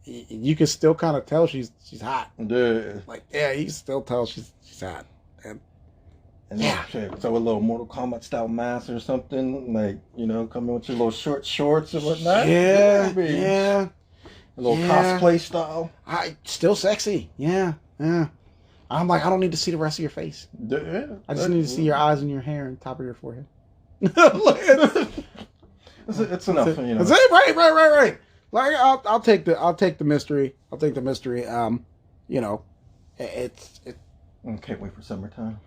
Speaker 1: you can still kind of tell she's hot.
Speaker 3: Yeah.
Speaker 1: Like you can still tell she's hot.
Speaker 3: And so a little Mortal Kombat style mask or something, like, you know, coming with your little short shorts and whatnot.
Speaker 1: Yeah.
Speaker 3: A little cosplay style.
Speaker 1: Still sexy. Yeah. I'm like, I don't need to see the rest of your face.
Speaker 3: Yeah.
Speaker 1: I just need to see your eyes and your hair and top of your forehead.
Speaker 3: It's enough, you know.
Speaker 1: That's it. Right. Like I'll take the mystery. I'll take the mystery. You know, it's.
Speaker 3: I can't wait for summertime.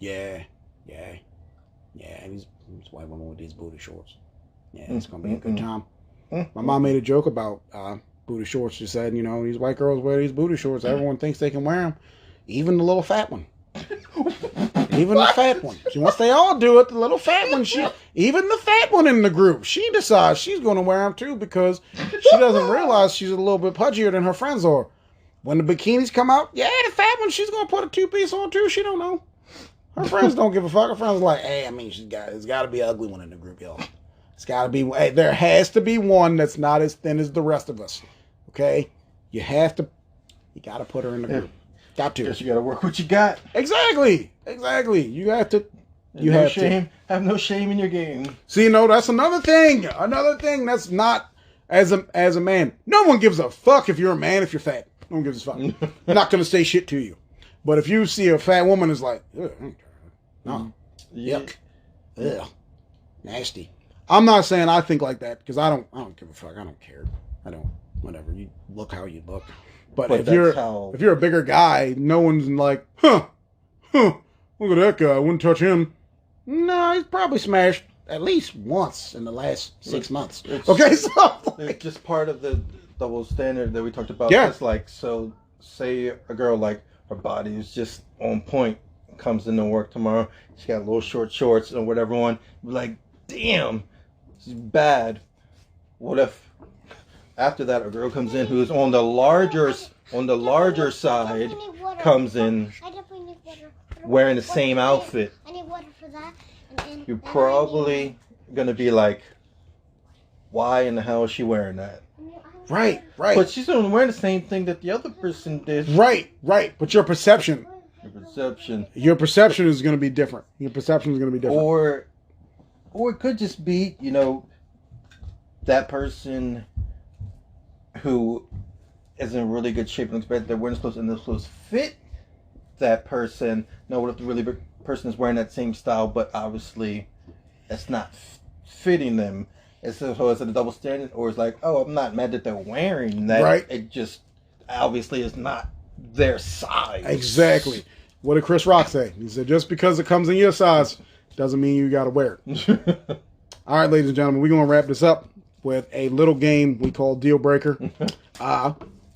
Speaker 1: Yeah. These white women with these booty shorts. Yeah, it's gonna be a good time. My mom made a joke about booty shorts. She said, you know, these white girls wear these booty shorts. Everyone thinks they can wear them, even the little fat one. Even the fat one. Once they all do it, the little fat one, even the fat one in the group, she decides she's going to wear them too because she doesn't realize she's a little bit pudgier than her friends are. When the bikinis come out, the fat one, she's going to put a two-piece on too. She don't know. Her friends don't give a fuck. Her friends are like, hey, I mean, it's got to be an ugly one in the group, y'all. It's got to be, there has to be one that's not as thin as the rest of us. Okay? You got to put her in the group. Got to.
Speaker 3: Guess you got to work what you got.
Speaker 1: Exactly. You have to.
Speaker 3: Have no shame in your game.
Speaker 1: See, no, that's another thing. Another thing that's not as a man. No one gives a fuck if you're a man if you're fat. No one gives a fuck. Not gonna say shit to you. But if you see a fat woman, it's like, no, yuck, ugh, nasty. I'm not saying I think like that because I don't give a fuck. I don't care. I don't. Whatever. You look how you look. But if you're a bigger guy, no one's like, huh, look at that guy. I wouldn't touch him. No, he's probably smashed at least once in the last 6 months. Okay, so
Speaker 3: it's just part of the double standard that we talked about. Yeah. It's like, so say a girl, like, her body is just on point, comes into work tomorrow. She got little short shorts or whatever on. Like, damn, she's bad. What if after that a girl comes in who's on the larger side comes in wearing the same outfit? You're probably gonna be like, why in the hell is she wearing that?
Speaker 1: Right.
Speaker 3: But she's only wearing the same thing that the other person did.
Speaker 1: Right. But your perception is going to be different.
Speaker 3: Or it could just be, that person who is in really good shape and looks better, they're wearing clothes and those clothes fit that person. No, what if the really big person is wearing that same style, but obviously it's not fitting them? So is it a double standard, or it's like, oh, I'm not mad that they're wearing that.
Speaker 1: Right.
Speaker 3: It just obviously is not their size.
Speaker 1: Exactly. What did Chris Rock say? He said, just because it comes in your size doesn't mean you got to wear it. All right, ladies and gentlemen, we're going to wrap this up with a little game we call Deal Breaker.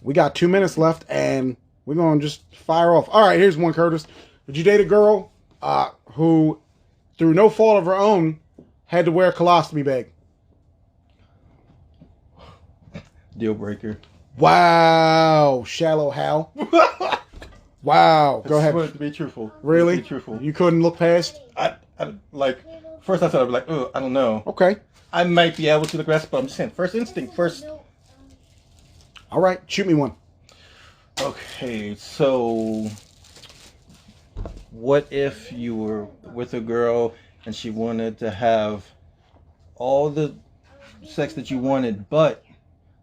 Speaker 1: We got 2 minutes left, and we're going to just fire off. All right, here's one, Curtis. Would you date a girl who, through no fault of her own, had to wear a colostomy bag?
Speaker 3: Deal breaker.
Speaker 1: Wow. Shallow Hal. Wow. Go ahead.
Speaker 3: I wanted to be truthful.
Speaker 1: Really?
Speaker 3: Be truthful.
Speaker 1: You couldn't look past?
Speaker 3: I like, first I thought I'd be like, oh, I don't know.
Speaker 1: Okay.
Speaker 3: I might be able to look rest, but I'm just saying, first instinct, first.
Speaker 1: All right. Shoot me one.
Speaker 3: Okay, so what if you were with a girl and she wanted to have all the sex that you wanted, but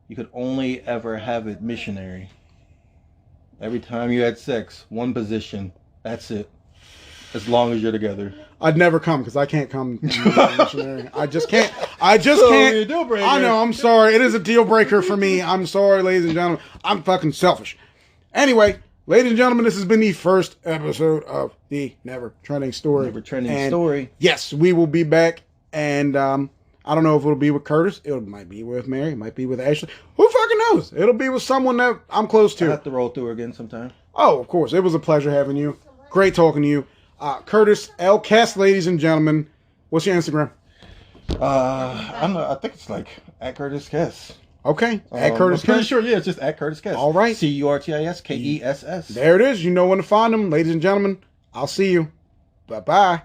Speaker 3: you could only ever have it missionary? Every time you had sex, one position. That's it. As long as you're together.
Speaker 1: I'd never come because I can't come. Missionary. I just can't. Can't.
Speaker 3: Deal breaker.
Speaker 1: I know. I'm sorry. It is a deal breaker for me. I'm sorry, ladies and gentlemen. I'm fucking selfish. Anyway, ladies and gentlemen, this has been the first episode of the NeverTrending Story.
Speaker 3: NeverTrending Story.
Speaker 1: Yes, we will be back. And I don't know if it'll be with Curtis. It might be with Mary. It might be with Ashley. Who fucking knows? It'll be with someone that I'm close to.
Speaker 3: I'll have to roll through again sometime.
Speaker 1: Oh, of course. It was a pleasure having you. Great talking to you. Curtis L. Kess, ladies and gentlemen. What's your Instagram?
Speaker 3: I don't know. I think it's like at Curtis Kess.
Speaker 1: Okay. At Curtis
Speaker 3: I'm pretty
Speaker 1: Kess.
Speaker 3: sure, yeah, it's just at Curtis Kess.
Speaker 1: All right.
Speaker 3: CurtisKess.
Speaker 1: There it is. You know when to find them. Ladies and gentlemen, I'll see you. Bye-bye.